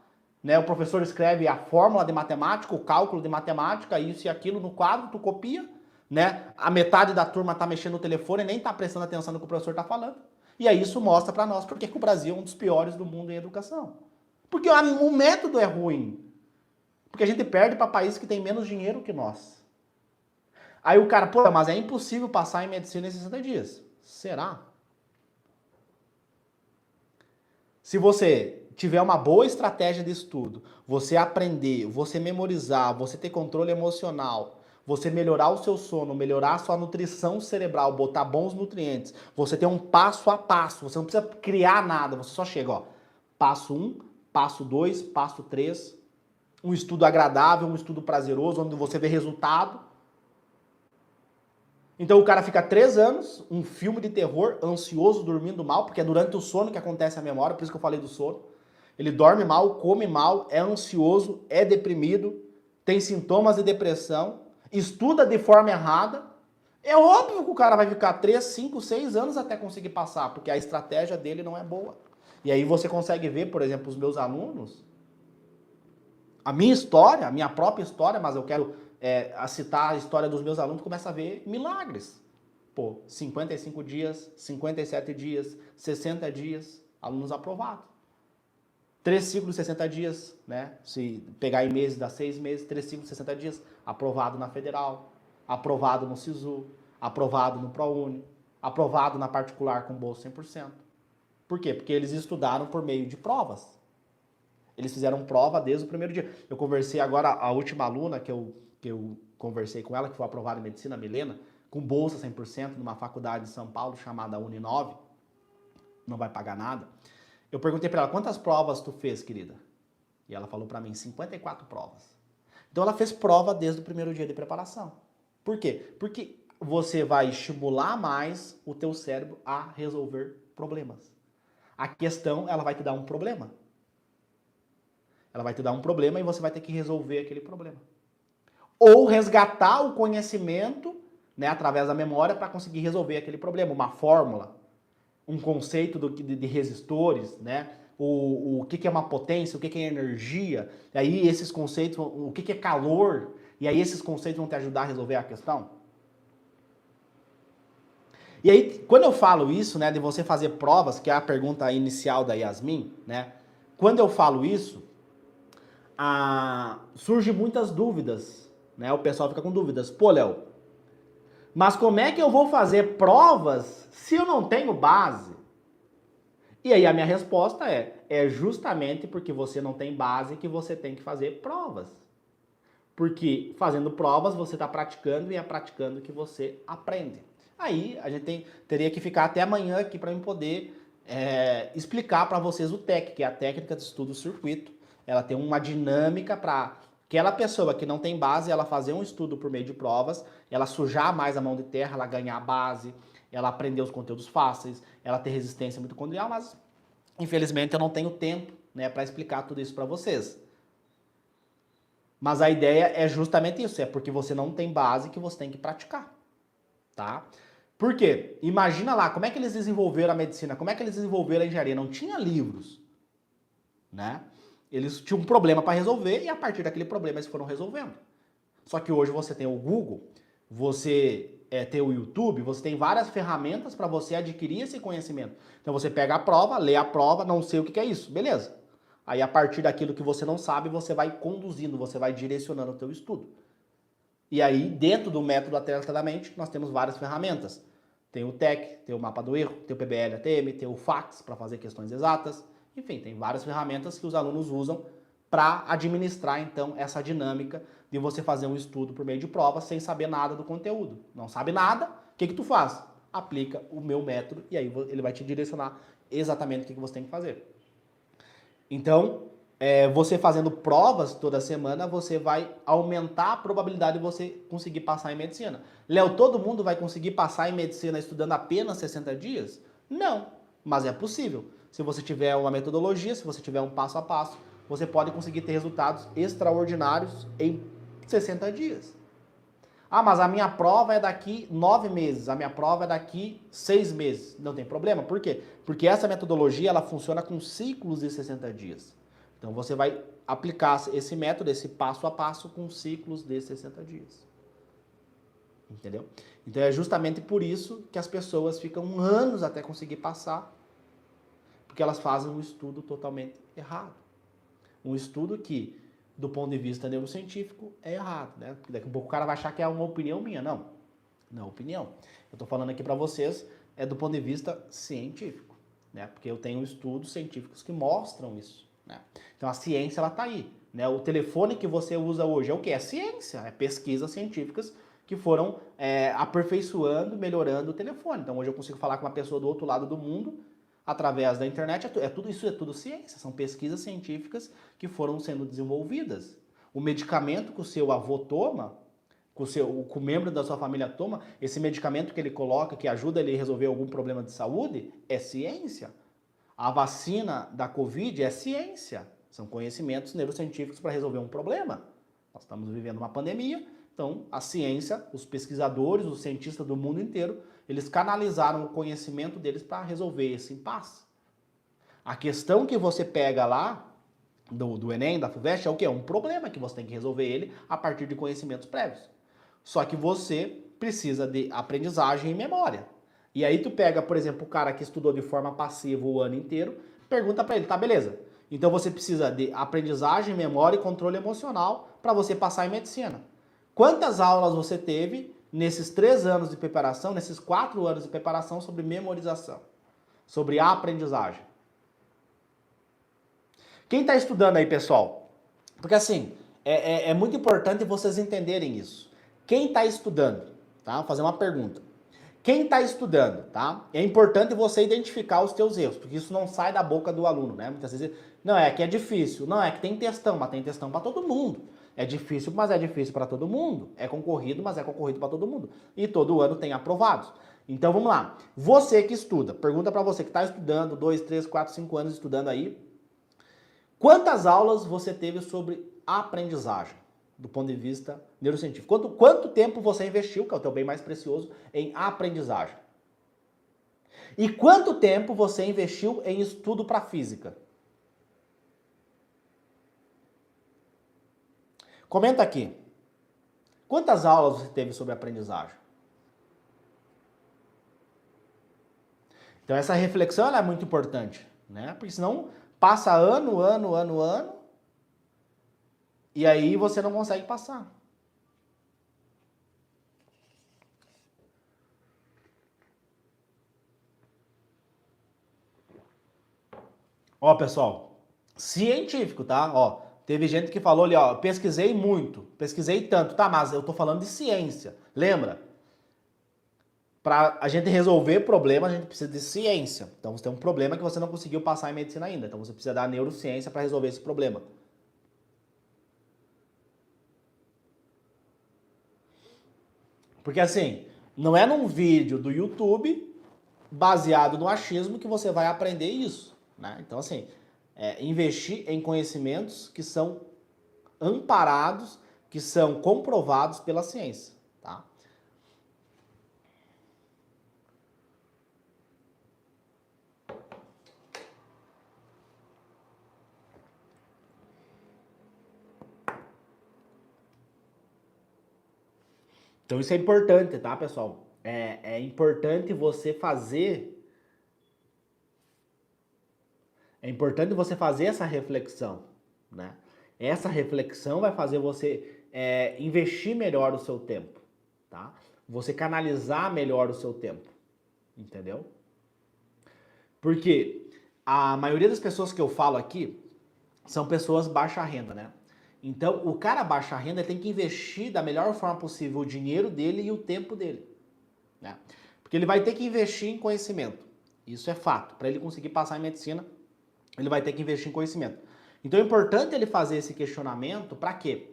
Né? O professor escreve a fórmula de matemática, o cálculo de matemática, isso e aquilo no quadro, tu copia. Né? A metade da turma tá mexendo no telefone e nem tá prestando atenção no que o professor tá falando. E aí isso mostra para nós porque que o Brasil é um dos piores do mundo em educação. Porque o método é ruim. Porque a gente perde para países que têm menos dinheiro que nós. Aí o cara, pô, mas é impossível passar em medicina em 60 dias. Será? Se você tiver uma boa estratégia de estudo, você aprender, você memorizar, você ter controle emocional, você melhorar o seu sono, melhorar a sua nutrição cerebral, botar bons nutrientes, você ter um passo a passo, você não precisa criar nada, você só chega, ó, passo 1, passo 2, passo 3, um estudo agradável, um estudo prazeroso, onde você vê resultado. Então o cara fica 3 anos, um filme de terror, ansioso, dormindo mal, porque é durante o sono que acontece a memória, por isso que eu falei do sono. Ele dorme mal, come mal, é ansioso, é deprimido, tem sintomas de depressão, estuda de forma errada. É óbvio que o cara vai ficar 3, 5, 6 anos até conseguir passar, porque a estratégia dele não é boa. E aí você consegue ver, por exemplo, os meus alunos, a minha história, a minha própria história, mas eu quero citar a história dos meus alunos, começa a ver milagres. Pô, 55 dias, 57 dias, 60 dias, alunos aprovados. 3 ciclos de 60 dias, né? Se pegar em meses, dá 6 meses, 3 ciclos de 60 dias, aprovado na Federal, aprovado no SISU, aprovado no ProUni, aprovado na particular com bolsa 100%. Por quê? Porque eles estudaram por meio de provas. Eles fizeram prova desde o primeiro dia. Eu conversei agora, a última aluna que eu conversei com ela, que foi aprovada em medicina, a Milena, com bolsa 100%, numa faculdade de São Paulo chamada Uninove, não vai pagar nada. Eu perguntei para ela, quantas provas tu fez, querida? E ela falou para mim, 54 provas. Então ela fez prova desde o primeiro dia de preparação. Por quê? Porque você vai estimular mais o teu cérebro a resolver problemas. A questão, ela vai te dar um problema. Ela vai te dar um problema e você vai ter que resolver aquele problema. Ou resgatar o conhecimento, né, através da memória para conseguir resolver aquele problema. Uma fórmula, um conceito de resistores, né? O que é uma potência, o que é energia. E aí esses conceitos, o que é calor. E aí esses conceitos vão te ajudar a resolver a questão. E aí, quando eu falo isso, né, de você fazer provas, que é a pergunta inicial da Yasmin, né? Quando eu falo isso, surgem muitas dúvidas, né? O pessoal fica com dúvidas. Pô, Léo, mas como é que eu vou fazer provas se eu não tenho base? E aí a minha resposta é justamente porque você não tem base que você tem que fazer provas. Porque fazendo provas você está praticando e é praticando que você aprende. Aí a gente teria que ficar até amanhã aqui para eu poder explicar para vocês o TEC, que é a técnica de estudo circuito. Ela tem uma dinâmica para aquela pessoa que não tem base, ela fazer um estudo por meio de provas, ela sujar mais a mão de terra, ela ganhar base, ela aprender os conteúdos fáceis, ela ter resistência mitocondrial, mas infelizmente eu não tenho tempo, né, para explicar tudo isso para vocês. Mas a ideia é justamente isso, é porque você não tem base que você tem que praticar, tá? Por quê? Imagina lá, como é que eles desenvolveram a medicina, como é que eles desenvolveram a engenharia? Não tinha livros, né? Eles tinham um problema para resolver e a partir daquele problema eles foram resolvendo. Só que hoje você tem o Google, você tem o YouTube, você tem várias ferramentas para você adquirir esse conhecimento. Então você pega a prova, lê a prova, não sei o que é isso, beleza. Aí a partir daquilo que você não sabe, você vai conduzindo, você vai direcionando o teu estudo. E aí, dentro do método Atleta da Mente, nós temos várias ferramentas. Tem o TEC, tem o mapa do erro, tem o PBL-ATM, tem o FACS para fazer questões exatas. Enfim, tem várias ferramentas que os alunos usam para administrar, então, essa dinâmica de você fazer um estudo por meio de provas sem saber nada do conteúdo. Não sabe nada, o que tu faz? Aplica o meu método e aí ele vai te direcionar exatamente o que você tem que fazer. Então, você fazendo provas toda semana, você vai aumentar a probabilidade de você conseguir passar em medicina. Léo, todo mundo vai conseguir passar em medicina estudando apenas 60 dias? Não, mas é possível. Se você tiver uma metodologia, se você tiver um passo a passo, você pode conseguir ter resultados extraordinários em 60 dias. Ah, mas a minha prova é daqui 9 meses, a minha prova é daqui 6 meses. Não tem problema, por quê? Porque essa metodologia ela funciona com ciclos de 60 dias. Então você vai aplicar esse método, esse passo a passo com ciclos de 60 dias. Entendeu? Então é justamente por isso que as pessoas ficam anos até conseguir passar, porque elas fazem um estudo totalmente errado. Um estudo que, do ponto de vista neurocientífico, é errado, né? Porque daqui a pouco o cara vai achar que é uma opinião minha. Não, não é opinião. Eu estou falando aqui para vocês do ponto de vista científico, né? Porque eu tenho estudos científicos que mostram isso, né? Então a ciência, ela está aí, né? O telefone que você usa hoje é o quê? É ciência, é pesquisas científicas que foram aperfeiçoando, melhorando o telefone. Então hoje eu consigo falar com uma pessoa do outro lado do mundo através da internet, tudo isso é tudo ciência, são pesquisas científicas que foram sendo desenvolvidas. O medicamento que o seu avô toma, que o membro da sua família toma, esse medicamento que ele coloca, que ajuda ele a resolver algum problema de saúde, é ciência. A vacina da Covid é ciência, são conhecimentos neurocientíficos para resolver um problema. Nós estamos vivendo uma pandemia, então a ciência, os pesquisadores, os cientistas do mundo inteiro, eles canalizaram o conhecimento deles para resolver esse impasse. A questão que você pega lá, do Enem, da FUVEST, é o quê? É um problema que você tem que resolver ele a partir de conhecimentos prévios. Só que você precisa de aprendizagem e memória. E aí tu pega, por exemplo, o cara que estudou de forma passiva o ano inteiro, pergunta para ele, tá, beleza. Então você precisa de aprendizagem, memória e controle emocional para você passar em medicina. Quantas aulas você teve nesses 3 anos de preparação, nesses 4 anos de preparação sobre memorização, sobre aprendizagem? Quem está estudando aí, pessoal? Porque assim, é muito importante vocês entenderem isso. Quem está estudando, tá? Vou fazer uma pergunta. Quem está estudando, tá? É importante você identificar os teus erros, porque isso não sai da boca do aluno, né? Muitas vezes, não, é que é difícil. Não, é que tem textão, mas tem textão para todo mundo. É difícil, mas é difícil para todo mundo. É concorrido, mas é concorrido para todo mundo. E todo ano tem aprovados. Então vamos lá. Você que estuda, pergunta para você que está estudando, 2, 3, 4, 5 anos estudando aí. Quantas aulas você teve sobre aprendizagem, do ponto de vista neurocientífico? Quanto tempo você investiu, que é o teu bem mais precioso, em aprendizagem? E quanto tempo você investiu em estudo para física? Comenta aqui. Quantas aulas você teve sobre aprendizagem? Então essa reflexão ela é muito importante, né? Porque senão passa ano, e aí você não consegue passar. Ó, pessoal, científico, tá? Ó, teve gente que falou ali, ó, pesquisei muito, pesquisei tanto, tá? Mas eu tô falando de ciência, lembra? Para a gente resolver problema, a gente precisa de ciência. Então você tem um problema que você não conseguiu passar em medicina ainda. Então você precisa da neurociência para resolver esse problema. Porque assim, não é num vídeo do YouTube baseado no achismo que você vai aprender isso, né? Então assim, investir em conhecimentos que são amparados, que são comprovados pela ciência, tá? Então isso é importante, tá, pessoal? É importante você fazer. É importante você fazer essa reflexão, né? Essa reflexão vai fazer você investir melhor o seu tempo, tá? Você canalizar melhor o seu tempo, entendeu? Porque a maioria das pessoas que eu falo aqui são pessoas baixa renda, né? Então, o cara baixa renda tem que investir da melhor forma possível o dinheiro dele e o tempo dele, né? Porque ele vai ter que investir em conhecimento. Isso é fato. Para ele conseguir passar em medicina, ele vai ter que investir em conhecimento. Então é importante ele fazer esse questionamento para quê?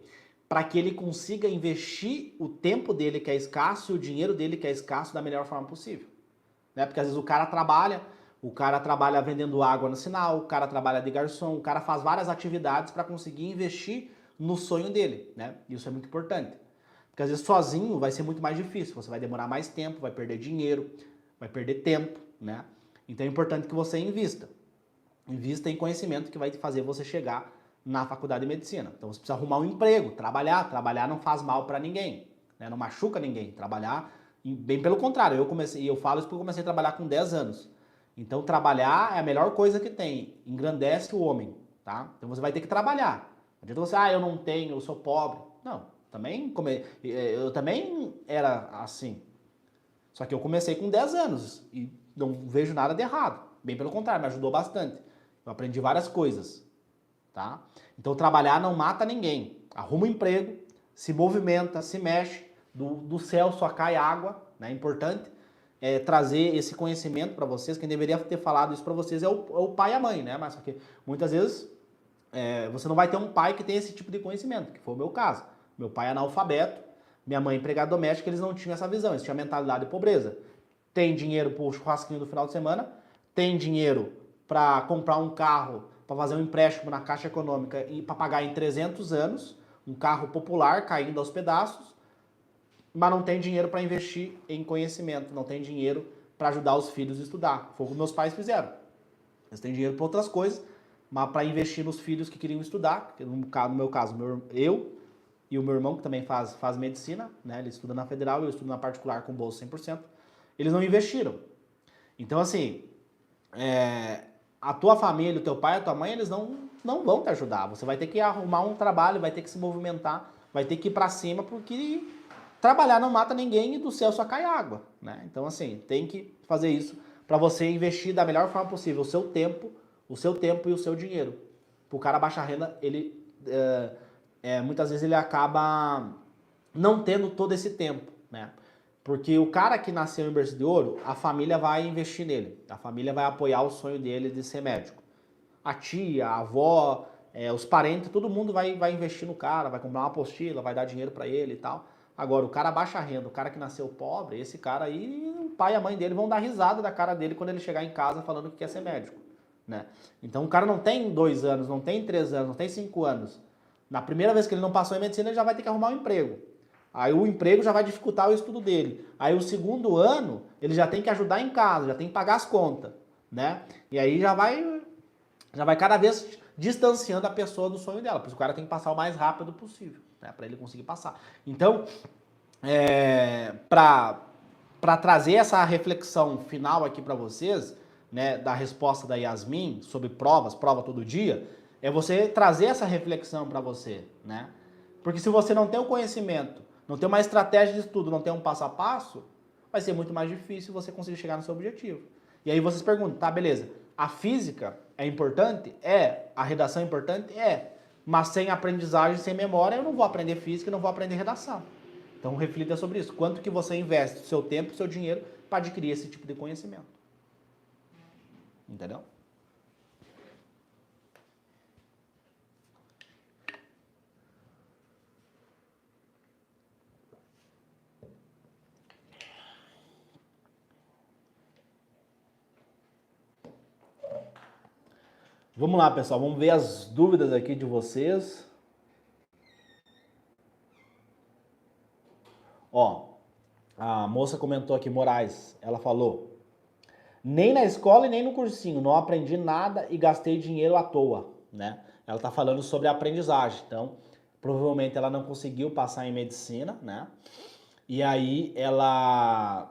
Para que ele consiga investir o tempo dele que é escasso e o dinheiro dele que é escasso da melhor forma possível, né? Porque às vezes o cara trabalha vendendo água no sinal, o cara trabalha de garçom, o cara faz várias atividades para conseguir investir no sonho dele, né? Isso é muito importante. Porque às vezes sozinho vai ser muito mais difícil, você vai demorar mais tempo, vai perder dinheiro, vai perder tempo, né? Então é importante que você invista. Invista em conhecimento que vai fazer você chegar na faculdade de medicina. Então você precisa arrumar um emprego, trabalhar. Trabalhar não faz mal para ninguém, né? Não machuca ninguém. Trabalhar, bem pelo contrário, eu falo isso porque eu comecei a trabalhar com 10 anos. Então trabalhar é a melhor coisa que tem, engrandece o homem, tá? Então você vai ter que trabalhar. Não adianta você, eu não tenho, eu sou pobre. Não, eu também era assim. Só que eu comecei com 10 anos e não vejo nada de errado. Bem pelo contrário, me ajudou bastante. Eu aprendi várias coisas, tá? Então trabalhar não mata ninguém. Arruma um emprego, se movimenta, se mexe, do céu só cai água, né? É importante trazer esse conhecimento para vocês. Quem deveria ter falado isso para vocês é o pai e a mãe, né? Mas só que muitas vezes você não vai ter um pai que tem esse tipo de conhecimento, que foi o meu caso. Meu pai é analfabeto, minha mãe empregada doméstica, eles não tinham essa visão, eles tinham a mentalidade de pobreza. Tem dinheiro para o churrasquinho do final de semana, tem dinheiro para comprar um carro, para fazer um empréstimo na Caixa Econômica e para pagar em 300 anos, um carro popular caindo aos pedaços, mas não tem dinheiro para investir em conhecimento, não tem dinheiro para ajudar os filhos a estudar. Foi o que meus pais fizeram. Eles têm dinheiro para outras coisas, mas para investir nos filhos que queriam estudar, no meu caso, eu e o meu irmão, que também faz medicina, né? Ele estuda na federal, eu estudo na particular com bolsa 100%, eles não investiram. Então, assim, a tua família, o teu pai, a tua mãe, eles não vão te ajudar. Você vai ter que arrumar um trabalho, vai ter que se movimentar, vai ter que ir para cima, porque trabalhar não mata ninguém e do céu só cai água, né? Então, assim, tem que fazer isso para você investir da melhor forma possível o seu tempo e o seu dinheiro. O cara baixa renda, ele muitas vezes ele acaba não tendo todo esse tempo, né? Porque o cara que nasceu em berço de ouro, a família vai investir nele. A família vai apoiar o sonho dele de ser médico. A tia, a avó, os parentes, todo mundo vai investir no cara, vai comprar uma apostila, vai dar dinheiro para ele e tal. Agora, o cara baixa renda, o cara que nasceu pobre, esse cara aí, o pai e a mãe dele vão dar risada da cara dele quando ele chegar em casa falando que quer ser médico, né? Então, o cara não tem 2 anos, não tem 3 anos, não tem 5 anos. Na primeira vez que ele não passou em medicina, ele já vai ter que arrumar um emprego. Aí o emprego já vai dificultar o estudo dele. Aí o segundo ano, ele já tem que ajudar em casa, já tem que pagar as contas, né? E aí já vai cada vez distanciando a pessoa do sonho dela. Por isso o cara tem que passar o mais rápido possível, né? Para ele conseguir passar. Então, para trazer essa reflexão final aqui para vocês, né, da resposta da Yasmin sobre prova todo dia, é você trazer essa reflexão para você, né? Porque se você não tem o conhecimento, não tem uma estratégia de estudo, não tem um passo a passo, vai ser muito mais difícil você conseguir chegar no seu objetivo. E aí vocês perguntam, tá, beleza, a física é importante? É. A redação é importante? É. Mas sem aprendizagem, sem memória, eu não vou aprender física e não vou aprender redação. Então reflita sobre isso. Quanto que você investe o seu tempo, o seu dinheiro para adquirir esse tipo de conhecimento? Entendeu? Vamos lá, pessoal. Vamos ver as dúvidas aqui de vocês. Ó, a moça comentou aqui, Moraes, ela falou: nem na escola e nem no cursinho, não aprendi nada e gastei dinheiro à toa, né? Ela tá falando sobre a aprendizagem, então provavelmente ela não conseguiu passar em medicina, né? E aí ela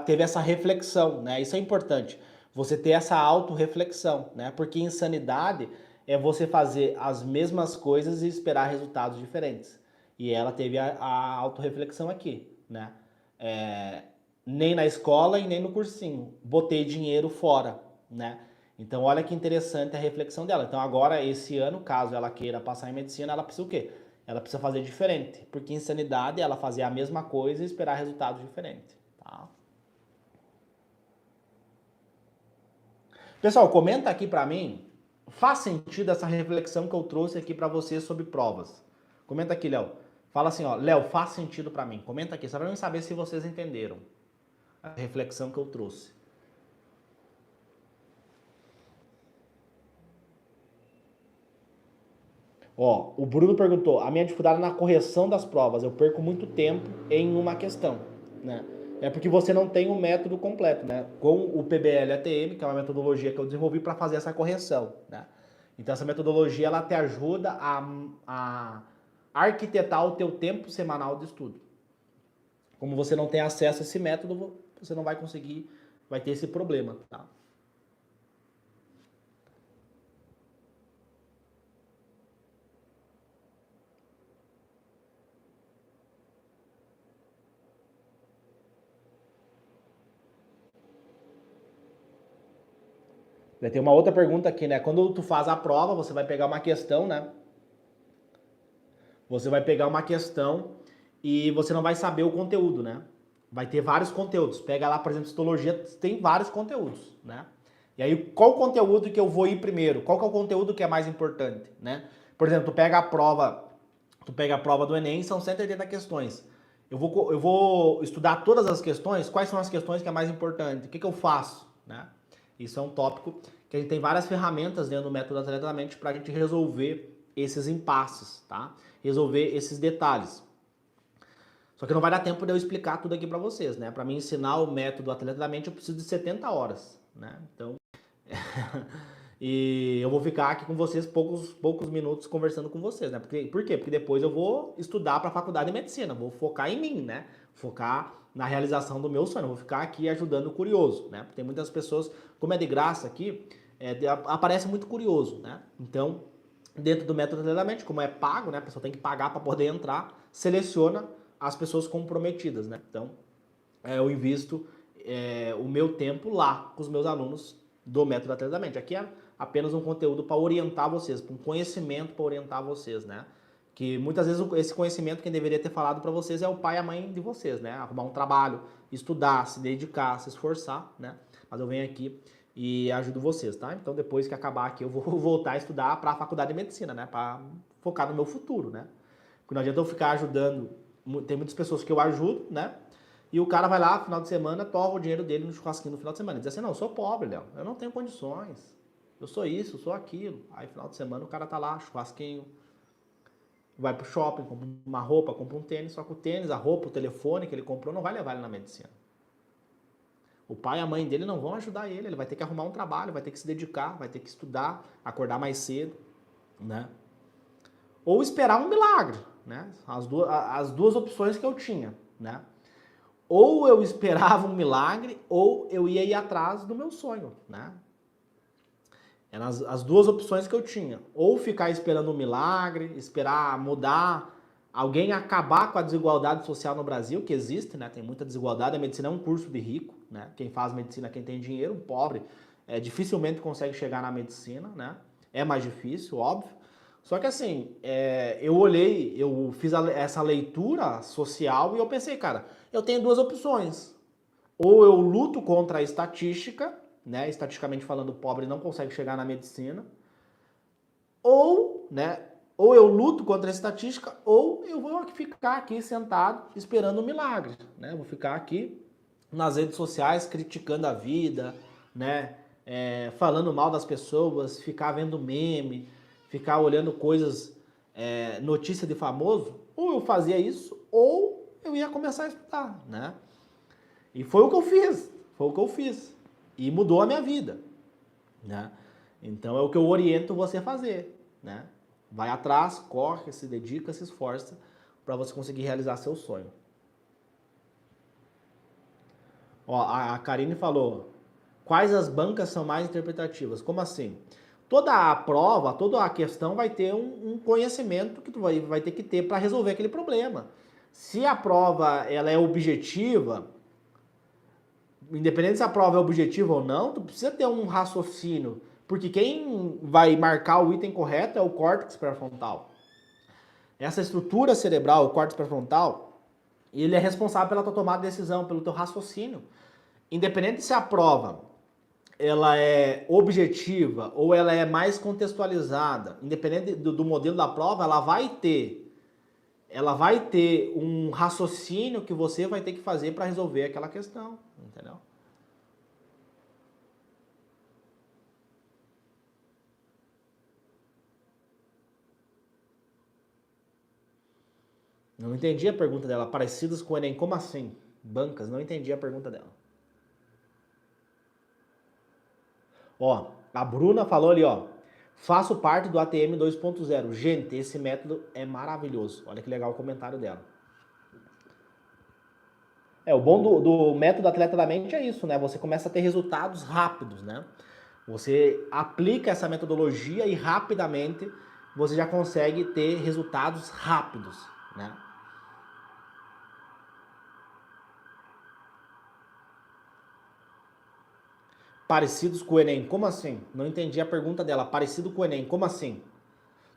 teve essa reflexão, né? Isso é importante, você ter essa autorreflexão, né? Porque insanidade é você fazer as mesmas coisas e esperar resultados diferentes. E ela teve a autorreflexão aqui, né? É, nem na escola e nem no cursinho. Botei dinheiro fora, né? Então, olha que interessante a reflexão dela. Então, agora, esse ano, caso ela queira passar em medicina, ela precisa o quê? Ela precisa fazer diferente. Porque insanidade é ela fazer a mesma coisa e esperar resultados diferentes, tá? Pessoal, comenta aqui pra mim, faz sentido essa reflexão que eu trouxe aqui pra você sobre provas? Comenta aqui, Léo. Fala assim, ó, Léo, faz sentido pra mim. Comenta aqui, só pra eu saber se vocês entenderam a reflexão que eu trouxe. Ó, o Bruno perguntou, a minha dificuldade é na correção das provas, eu perco muito tempo em uma questão, né? É porque você não tem o método completo, né? Com o PBL-ATM, que é uma metodologia que eu desenvolvi para fazer essa correção, né? Então essa metodologia, ela te ajuda a arquitetar o teu tempo semanal de estudo. Como você não tem acesso a esse método, você não vai conseguir, vai ter esse problema, tá? Tem uma outra pergunta aqui, né? Quando tu faz a prova, você vai pegar uma questão, né? Você vai pegar uma questão e você não vai saber o conteúdo, né? Vai ter vários conteúdos. Pega lá, por exemplo, histologia, tem vários conteúdos, né? E aí, qual o conteúdo que eu vou ir primeiro? Qual que é o conteúdo que é mais importante, né? Por exemplo, tu pega a prova do Enem, são 180 questões. Eu vou estudar todas as questões, quais são as questões que é mais importante? O que eu faço, né? Isso é um tópico que a gente tem várias ferramentas dentro do método Atletamente para a gente resolver esses impasses, tá? Resolver esses detalhes. Só que não vai dar tempo de eu explicar tudo aqui para vocês, né? Para mim ensinar o método Atletamente eu preciso de 70 horas, né? Então, e eu vou ficar aqui com vocês poucos minutos conversando com vocês, né? Por quê? Porque depois eu vou estudar para a faculdade de medicina, vou focar em mim, né? Focar na realização do meu sonho, vou ficar aqui ajudando o curioso, né? Porque tem muitas pessoas, como é de graça aqui, aparece muito curioso, né? Então, dentro do método Atletamente, como é pago, né? A pessoa tem que pagar para poder entrar, seleciona as pessoas comprometidas, né? Então, eu invisto o meu tempo lá com os meus alunos do método Atletamente. Aqui é apenas um conteúdo para orientar vocês, um conhecimento para orientar vocês, né? Que muitas vezes esse conhecimento quem deveria ter falado para vocês é o pai e a mãe de vocês, né? Arrumar um trabalho, estudar, se dedicar, se esforçar, né? Mas eu venho aqui e ajudo vocês, tá? Então depois que acabar aqui eu vou voltar a estudar para a faculdade de medicina, né? Para focar no meu futuro, né? Porque não adianta eu ficar ajudando, tem muitas pessoas que eu ajudo, né? E o cara vai lá, final de semana, torra o dinheiro dele no churrasquinho no final de semana. Ele diz assim, não, eu sou pobre, Léo, eu não tenho condições. Eu sou isso, eu sou aquilo. Aí, final de semana, o cara tá lá, churrasquinho, vai pro shopping, compra uma roupa, compra um tênis, só que o tênis, a roupa, o telefone que ele comprou não vai levar ele na medicina. O pai e a mãe dele não vão ajudar ele vai ter que arrumar um trabalho, vai ter que se dedicar, vai ter que estudar, acordar mais cedo, né? Ou esperar um milagre, né? As duas opções que eu tinha, né? Ou eu esperava um milagre, ou eu ia ir atrás do meu sonho, né? Eram as duas opções que eu tinha. Ou ficar esperando um milagre, esperar mudar, alguém acabar com a desigualdade social no Brasil, que existe, né? Tem muita desigualdade, a medicina é um curso de rico, né? Quem faz medicina, quem tem dinheiro, o pobre, dificilmente consegue chegar na medicina, né? É mais difícil, óbvio. Só que assim, eu fiz essa leitura social e eu pensei, cara, eu tenho duas opções. Ou eu luto contra a estatística, né? Estatisticamente falando, o pobre não consegue chegar na medicina. Ou, né? Ou eu luto contra a estatística, ou eu vou ficar aqui sentado esperando um milagre, né? Vou ficar aqui nas redes sociais criticando a vida, né? Falando mal das pessoas, ficar vendo meme, ficar olhando coisas, notícia de famoso. Ou eu fazia isso, ou eu ia começar a estudar, né? E foi o que eu fiz, foi o que eu fiz. E mudou a minha vida, né? Então é o que eu oriento você a fazer, né? Vai atrás, corre, se dedica, se esforça, para você conseguir realizar seu sonho. Ó, a Karine falou, quais as bancas são mais interpretativas? Como assim? Toda a prova, toda a questão vai ter um conhecimento que tu vai ter que ter para resolver aquele problema. Se a prova ela é objetiva, independente se a prova é objetiva ou não, tu precisa ter um raciocínio, porque quem vai marcar o item correto é o córtex pré-frontal. Essa estrutura cerebral, o córtex pré-frontal, ele é responsável pela tua tomada de decisão, pelo teu raciocínio. Independente se a prova ela é objetiva ou ela é mais contextualizada, independente do modelo da prova, ela vai ter um raciocínio que você vai ter que fazer para resolver aquela questão, entendeu? Não entendi a pergunta dela. Parecidas com o Enem, como assim? Bancas, não entendi a pergunta dela. Ó, a Bruna falou ali, ó. Faço parte do ATM 2.0. Gente, esse método é maravilhoso. Olha que legal o comentário dela. O bom do método Atleta da Mente é isso, né? Você começa a ter resultados rápidos, né? Você aplica essa metodologia e rapidamente você já consegue ter resultados rápidos, né? Parecidos com o Enem, como assim? Não entendi a pergunta dela. Parecido com o Enem, como assim?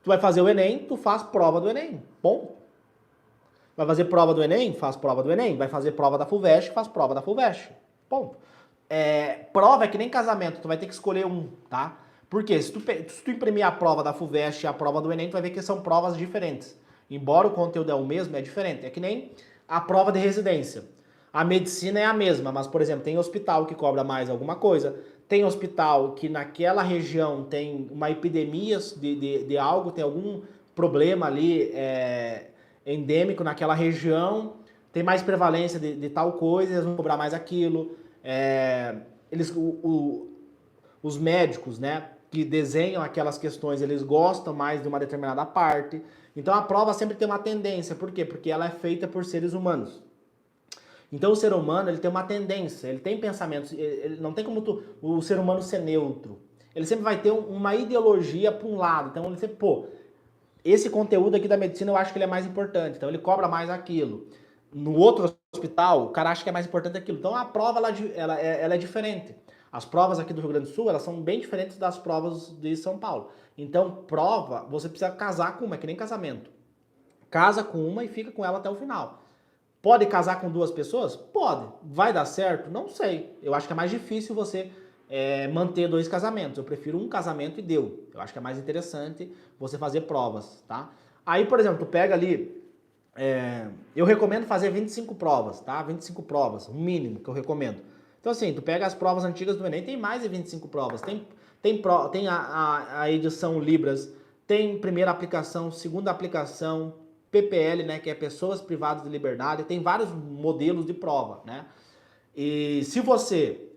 Tu vai fazer o Enem, tu faz prova do Enem. Bom. Vai fazer prova do Enem? Faz prova do Enem. Vai fazer prova da FUVEST? Faz prova da FUVEST. Ponto. Prova é que nem casamento, tu vai ter que escolher um, tá? Porque se tu imprimir a prova da FUVEST e a prova do Enem, tu vai ver que são provas diferentes. Embora o conteúdo é o mesmo, é diferente. É que nem a prova de residência. A medicina é a mesma, mas, por exemplo, tem hospital que cobra mais alguma coisa, tem hospital que naquela região tem uma epidemia de algo, tem algum problema ali endêmico naquela região, tem mais prevalência de tal coisa, eles vão cobrar mais aquilo. Os médicos, né, que desenham aquelas questões, eles gostam mais de uma determinada parte. Então a prova sempre tem uma tendência. Por quê? Porque ela é feita por seres humanos. Então o ser humano ele tem uma tendência, ele tem pensamentos, ele não tem como o ser humano ser neutro. Ele sempre vai ter uma ideologia para um lado. Então ele sempre, esse conteúdo aqui da medicina eu acho que ele é mais importante, então ele cobra mais aquilo. No outro hospital, o cara acha que é mais importante aquilo. Então a prova ela é diferente. As provas aqui do Rio Grande do Sul, elas são bem diferentes das provas de São Paulo. Então prova, você precisa casar com uma, é que nem casamento. Casa com uma e fica com ela até o final. Pode casar com duas pessoas? Pode. Vai dar certo? Não sei. Eu acho que é mais difícil você manter dois casamentos. Eu prefiro um casamento e deu. Eu acho que é mais interessante você fazer provas, tá? Aí, por exemplo, tu pega ali... eu recomendo fazer 25 provas, tá? 25 provas, o mínimo que eu recomendo. Então, assim, tu pega as provas antigas do Enem, tem mais de 25 provas. Tem a edição Libras, tem primeira aplicação, segunda aplicação, PPL, né, que é Pessoas Privadas de Liberdade, tem vários modelos de prova, né? E se você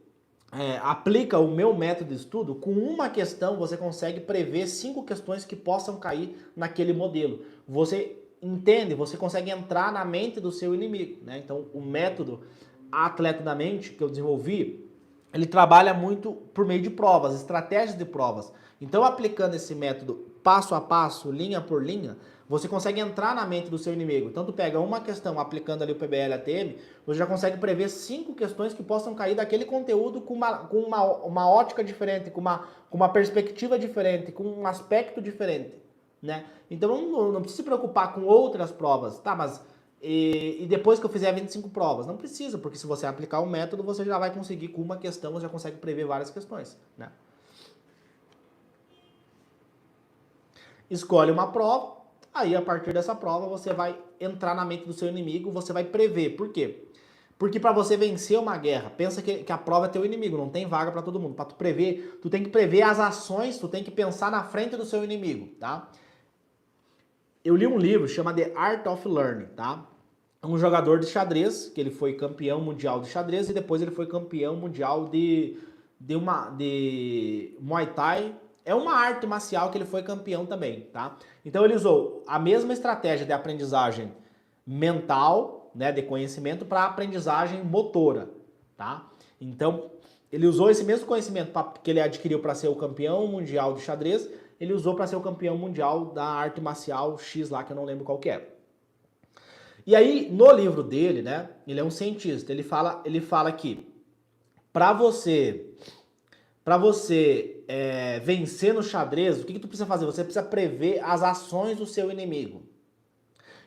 aplica o meu método de estudo, com uma questão você consegue prever 5 questões que possam cair naquele modelo. Você entende, você consegue entrar na mente do seu inimigo, né? Então, o método Atleta da Mente que eu desenvolvi, ele trabalha muito por meio de provas, estratégias de provas. Então, aplicando esse método passo a passo, linha por linha, você consegue entrar na mente do seu inimigo. Então, tu pega uma questão, aplicando ali o PBL ATM, você já consegue prever 5 questões que possam cair daquele conteúdo com uma ótica diferente, com uma perspectiva diferente, com um aspecto diferente, né? Então, não precisa se preocupar com outras provas, tá? Mas, e depois que eu fizer 25 provas? Não precisa, porque se você aplicar o método, você já vai conseguir, com uma questão, você já consegue prever várias questões, né? Escolhe uma prova. Aí, a partir dessa prova, você vai entrar na mente do seu inimigo, você vai prever. Por quê? Porque para você vencer uma guerra, pensa que a prova é teu inimigo, não tem vaga para todo mundo. Para tu prever, tu tem que prever as ações, tu tem que pensar na frente do seu inimigo, tá? Eu li um livro, chama The Art of Learning, tá? É um jogador de xadrez, que ele foi campeão mundial de xadrez e depois ele foi campeão mundial de Muay Thai. É uma arte marcial que ele foi campeão também, tá? Então ele usou a mesma estratégia de aprendizagem mental, né, de conhecimento para aprendizagem motora, tá? Então, ele usou esse mesmo conhecimento que ele adquiriu para ser o campeão mundial de xadrez, ele usou para ser o campeão mundial da arte marcial X lá, que eu não lembro qual que é. E aí, no livro dele, né, ele é um cientista, ele fala que para você vencer no xadrez, o que tu precisa fazer? Você precisa prever as ações do seu inimigo.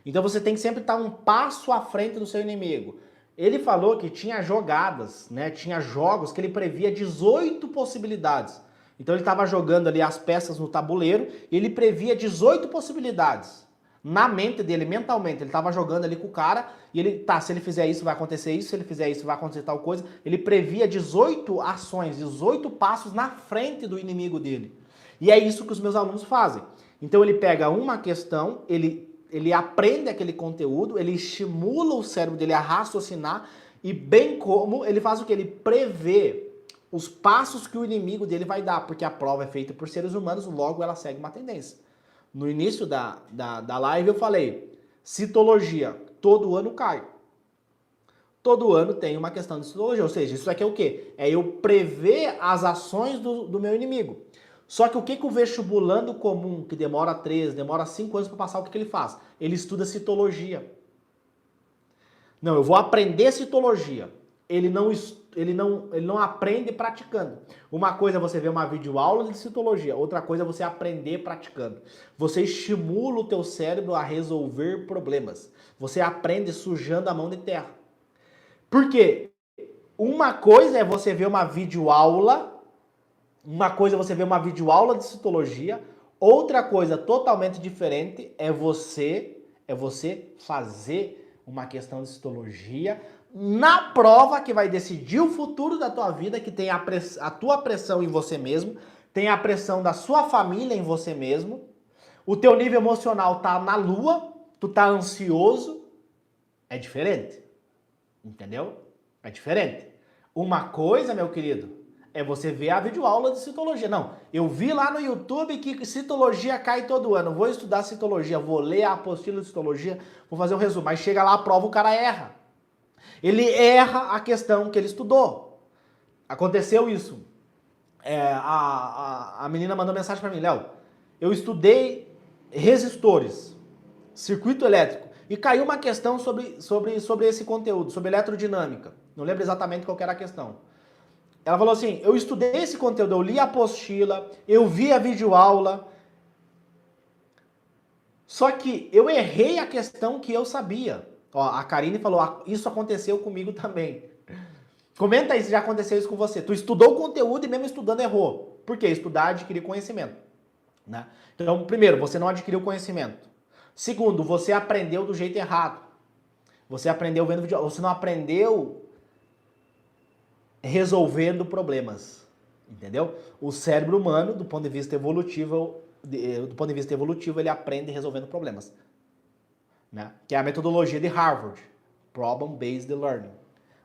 Então você tem que sempre estar um passo à frente do seu inimigo. Ele falou que tinha jogadas, né? Tinha jogos que ele previa 18 possibilidades. Então ele estava jogando ali as peças no tabuleiro e ele previa 18 possibilidades. Na mente dele, mentalmente, ele estava jogando ali com o cara e ele, tá, se ele fizer isso vai acontecer isso, se ele fizer isso vai acontecer tal coisa. Ele previa 18 ações, 18 passos na frente do inimigo dele. E é isso que os meus alunos fazem. Então ele pega uma questão, ele aprende aquele conteúdo, ele estimula o cérebro dele a raciocinar e bem como ele faz o que? Ele prevê os passos que o inimigo dele vai dar, porque a prova é feita por seres humanos, logo ela segue uma tendência. No início da live eu falei, citologia, todo ano cai. Todo ano tem uma questão de citologia, ou seja, isso aqui é o quê? É eu prever as ações do meu inimigo. Só que o que o vestibulando comum, que demora 3, demora 5 anos para passar, o que ele faz? Ele estuda citologia. Não, eu vou aprender citologia. Ele não aprende praticando. Uma coisa é você ver uma videoaula de citologia, outra coisa é você aprender praticando. Você estimula o teu cérebro a resolver problemas. Você aprende sujando a mão de terra. Por quê? Uma coisa é você ver uma videoaula de citologia, outra coisa totalmente diferente é você fazer uma questão de citologia na prova que vai decidir o futuro da tua vida, que tem a tua pressão em você mesmo, tem a pressão da sua família em você mesmo, o teu nível emocional tá na lua, tu tá ansioso, é diferente, entendeu? É diferente. Uma coisa, meu querido, é você ver a videoaula de citologia. Não, eu vi lá no YouTube que citologia cai todo ano. Vou estudar citologia, vou ler a apostila de citologia, vou fazer um resumo. Mas chega lá a prova, o cara erra. Ele erra a questão que ele estudou. Aconteceu isso. A menina mandou mensagem para mim, Léo, eu estudei resistores, circuito elétrico, e caiu uma questão sobre esse conteúdo, sobre eletrodinâmica. Não lembro exatamente qual era a questão. Ela falou assim, eu estudei esse conteúdo, eu li a apostila, eu vi a videoaula, só que eu errei a questão que eu sabia. Ó, a Karine falou, isso aconteceu comigo também. Comenta aí se já aconteceu isso com você. Tu estudou o conteúdo e mesmo estudando errou. Por quê? Estudar, adquirir conhecimento. Né? Então, primeiro, você não adquiriu conhecimento. Segundo, você aprendeu do jeito errado. Você aprendeu vendo vídeo, você não aprendeu resolvendo problemas, entendeu? O cérebro humano, do ponto de vista evolutivo, ele aprende resolvendo problemas, né? Que é a metodologia de Harvard, Problem-Based Learning,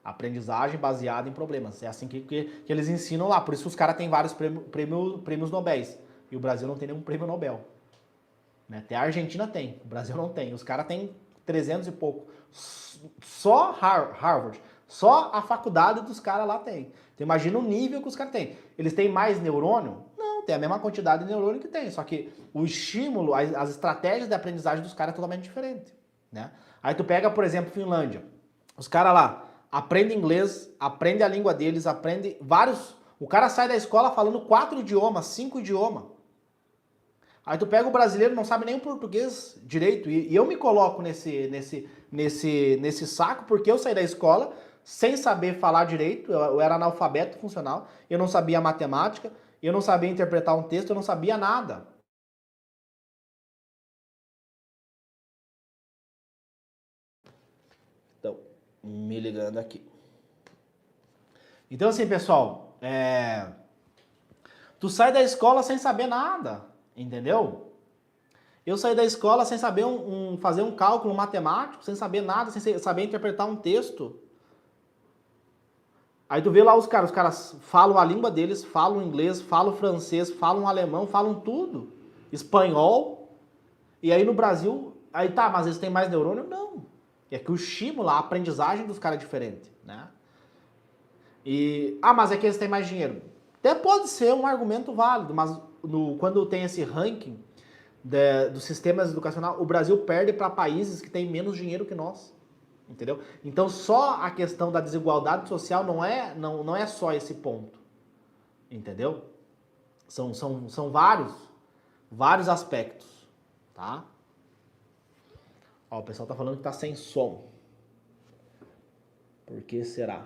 aprendizagem baseada em problemas. É assim que eles ensinam lá. Por isso os caras têm vários prêmios Nobel e o Brasil não tem nenhum prêmio Nobel, né? Até a Argentina tem, o Brasil não tem. Os caras têm 300 e pouco. Só Harvard. Só a faculdade dos caras lá tem. Então imagina o nível que os caras têm. Eles têm mais neurônio? Não, tem a mesma quantidade de neurônio que tem. Só que o estímulo, as estratégias de aprendizagem dos caras é totalmente diferente, né? Aí tu pega, por exemplo, Finlândia. Os caras lá aprendem inglês, aprendem a língua deles, aprendem vários... O cara sai da escola falando 4 idiomas, 5 idiomas. Aí tu pega o brasileiro, não sabe nem o português direito. E eu me coloco nesse saco porque eu saí da escola sem saber falar direito, eu era analfabeto funcional, eu não sabia matemática, eu não sabia interpretar um texto, eu não sabia nada. Então, me ligando aqui. Então assim, pessoal, tu sai da escola sem saber nada, entendeu? Eu saí da escola sem saber fazer um cálculo matemático, sem saber nada, sem saber interpretar um texto. Aí tu vê lá os caras falam a língua deles, falam inglês, falam francês, falam alemão, falam tudo. Espanhol. E aí no Brasil, aí tá, mas eles têm mais neurônio? Não. É que o estímulo, a aprendizagem dos caras é diferente, né? Mas é que eles têm mais dinheiro. Até pode ser um argumento válido, mas quando tem esse ranking dos sistemas educacionais, o Brasil perde para países que têm menos dinheiro que nós. Entendeu? Então só a questão da desigualdade social não é só esse ponto. Entendeu? São vários aspectos, tá? Ó, o pessoal tá falando que tá sem som. Por que será?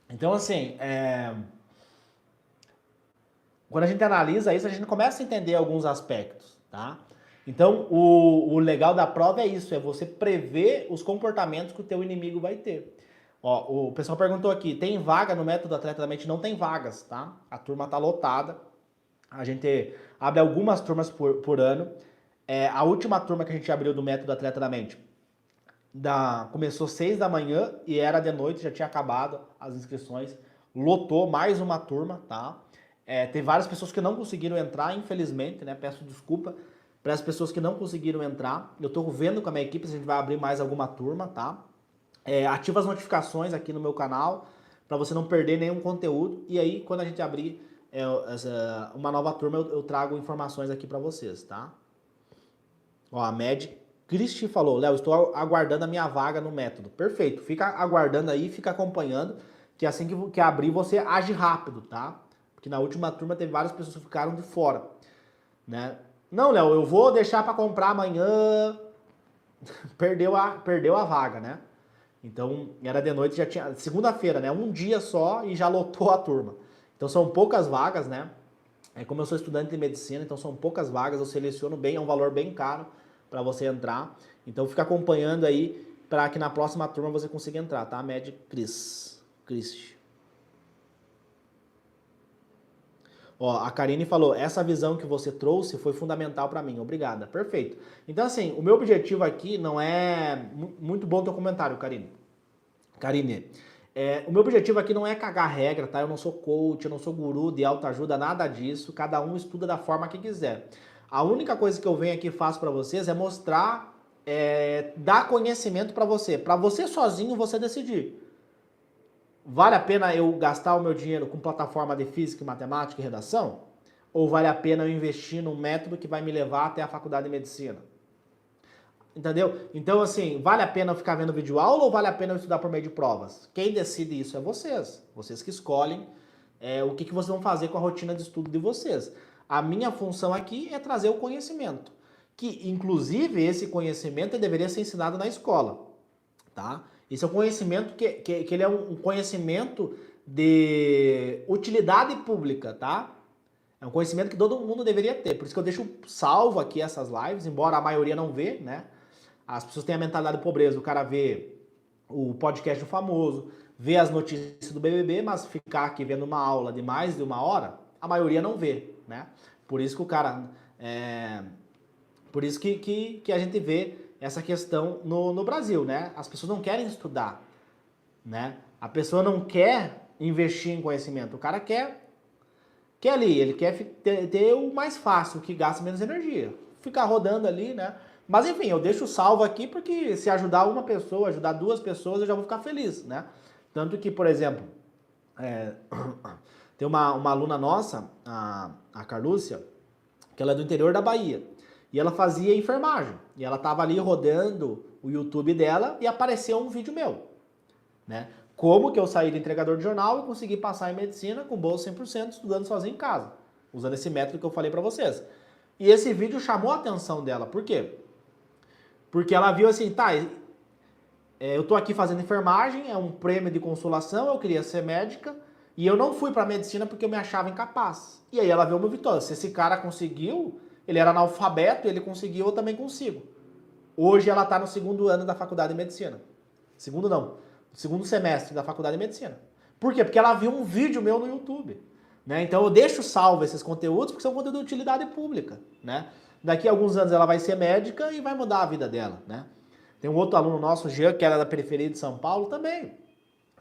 Então, assim, quando a gente analisa isso, a gente começa a entender alguns aspectos, tá? Então, o legal da prova é isso, é você prever os comportamentos que o teu inimigo vai ter. Ó, o pessoal perguntou aqui, tem vaga no método Atleta da Mente? Não tem vagas, tá? A turma tá lotada. A gente abre algumas turmas por ano. A última turma que a gente abriu do método Atleta da Mente começou 6 da manhã e era de noite, já tinha acabado as inscrições. Lotou mais uma turma, tá? Tem várias pessoas que não conseguiram entrar, infelizmente, né? Peço desculpa para as pessoas que não conseguiram entrar. Eu estou vendo com a minha equipe se a gente vai abrir mais alguma turma, tá? Ativa as notificações aqui no meu canal para você não perder nenhum conteúdo. E aí, quando a gente abrir uma nova turma, eu trago informações aqui para vocês, tá? Ó, a Med Cristi falou, Léo, estou aguardando a minha vaga no método. Perfeito, fica aguardando aí, fica acompanhando, que assim que abrir você age rápido, tá? Porque na última turma teve várias pessoas que ficaram de fora, né? Não, Léo, eu vou deixar para comprar amanhã. Perdeu a vaga, né? Então, era de noite, já tinha segunda-feira, né? Um dia só e já lotou a turma. Então, são poucas vagas, né? Como eu sou estudante de medicina, então são poucas vagas, eu seleciono bem, é um valor bem caro para você entrar. Então, fica acompanhando aí para que na próxima turma você consiga entrar, tá? Med Cristi. Ó, a Karine falou, essa visão que você trouxe foi fundamental para mim, obrigada. Perfeito. Então, assim, o meu objetivo aqui não é... Muito bom teu comentário, Karine. O meu objetivo aqui não é cagar regra, tá? Eu não sou coach, eu não sou guru de autoajuda, nada disso. Cada um estuda da forma que quiser. A única coisa que eu venho aqui e faço para vocês é mostrar, dar conhecimento para você sozinho você decidir. Vale a pena eu gastar o meu dinheiro com plataforma de física, matemática e redação? Ou vale a pena eu investir num método que vai me levar até a faculdade de medicina? Entendeu? Então, assim, vale a pena eu ficar vendo vídeo aula ou vale a pena eu estudar por meio de provas? Quem decide isso é vocês. Vocês que escolhem o que vocês vão fazer com a rotina de estudo de vocês. A minha função aqui é trazer o conhecimento. Que, inclusive, esse conhecimento deveria ser ensinado na escola. Tá? Esse é um conhecimento que ele é um conhecimento de utilidade pública, tá? É um conhecimento que todo mundo deveria ter. Por isso que eu deixo salvo aqui essas lives, embora a maioria não vê, né? As pessoas têm a mentalidade de pobreza. O cara vê o podcast do famoso, vê as notícias do BBB, mas ficar aqui vendo uma aula de mais de 1 hora, a maioria não vê, né? Por isso que o cara... Por isso que a gente vê essa questão no Brasil, né? As pessoas não querem estudar, né? A pessoa não quer investir em conhecimento. O cara quer ali, ele quer ter o mais fácil, que gasta menos energia. Ficar rodando ali, né? Mas enfim, eu deixo salvo aqui porque se ajudar uma pessoa, ajudar 2 pessoas, eu já vou ficar feliz, né? Tanto que, por exemplo, tem uma aluna nossa, a Carlúcia, que ela é do interior da Bahia. E ela fazia enfermagem. E ela tava ali rodando o YouTube dela e apareceu um vídeo meu, né? Como que eu saí do entregador de jornal e consegui passar em medicina com bolsa 100%, estudando sozinho em casa, usando esse método que eu falei para vocês. E esse vídeo chamou a atenção dela. Por quê? Porque ela viu assim, tá, eu tô aqui fazendo enfermagem, é um prêmio de consolação, eu queria ser médica, e eu não fui para medicina porque eu me achava incapaz. E aí ela viu o meu vitória. Se esse cara conseguiu, ele era analfabeto, ele conseguiu, eu também consigo. Hoje ela está no 2º ano da faculdade de medicina. Segundo semestre da faculdade de medicina. Por quê? Porque ela viu um vídeo meu no YouTube. Né? Então eu deixo salvo esses conteúdos porque são conteúdos de utilidade pública. Né? Daqui a alguns anos ela vai ser médica e vai mudar a vida dela. Né? Tem um outro aluno nosso, Jean, que era da periferia de São Paulo, também.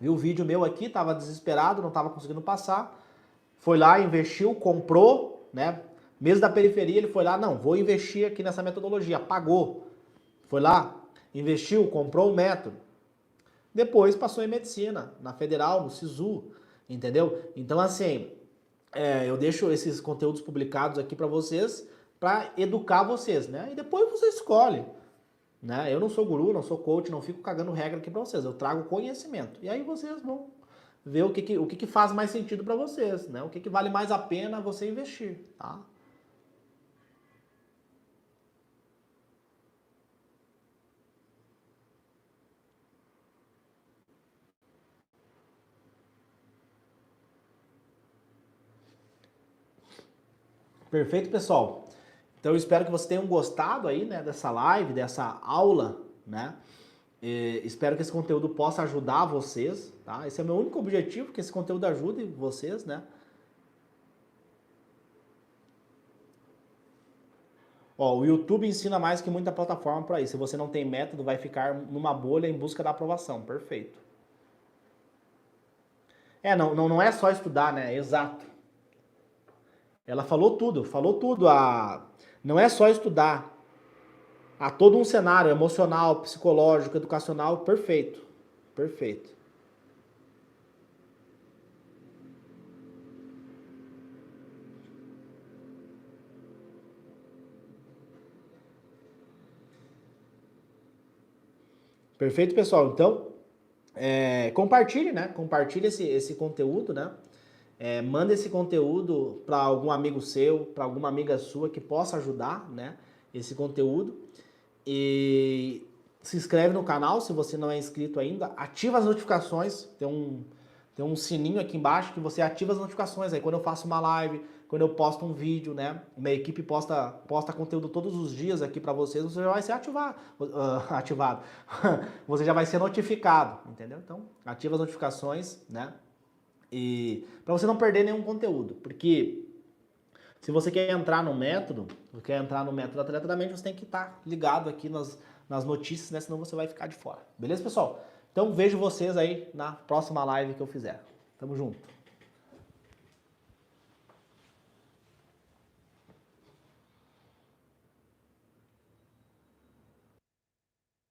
Viu o vídeo meu aqui, estava desesperado, não estava conseguindo passar. Foi lá, investiu, comprou, né? Mesmo da periferia, ele foi lá, não, vou investir aqui nessa metodologia, pagou. Foi lá, investiu, comprou o método. Depois passou em medicina, na Federal, no SISU, entendeu? Então, assim, eu deixo esses conteúdos publicados aqui para vocês, para educar vocês, né? E depois você escolhe, né? Eu não sou guru, não sou coach, não fico cagando regra aqui para vocês. Eu trago conhecimento. E aí vocês vão ver o que faz mais sentido para vocês, né? O que vale mais a pena você investir, tá? Perfeito, pessoal. Então eu espero que vocês tenham gostado aí, né, dessa live, dessa aula, né? Espero que esse conteúdo possa ajudar vocês, tá? Esse é o meu único objetivo, que esse conteúdo ajude vocês, né? Ó, o YouTube ensina mais que muita plataforma para isso. Se você não tem método, vai ficar numa bolha em busca da aprovação. Perfeito. Não é só estudar, né? Exato. Ela falou tudo, falou tudo. Não é só estudar. Há todo um cenário emocional, psicológico, educacional, perfeito. Perfeito. Perfeito, pessoal. Então, compartilhe, né? Compartilhe esse conteúdo, né? Manda esse conteúdo para algum amigo seu, para alguma amiga sua que possa ajudar, né? Esse conteúdo. E se inscreve no canal se você não é inscrito ainda. Ativa as notificações. Tem um sininho aqui embaixo que você ativa as notificações. Aí quando eu faço uma live, quando eu posto um vídeo, né? Minha equipe posta conteúdo todos os dias aqui para vocês. Você já vai ser ativado. Você já vai ser notificado, entendeu? Então, ativa as notificações, né? E para você não perder nenhum conteúdo, porque se você quer entrar no método, Atleta da Mente, você tem que estar ligado aqui nas notícias, né? Senão você vai ficar de fora. Beleza, pessoal? Então vejo vocês aí na próxima live que eu fizer. Tamo junto.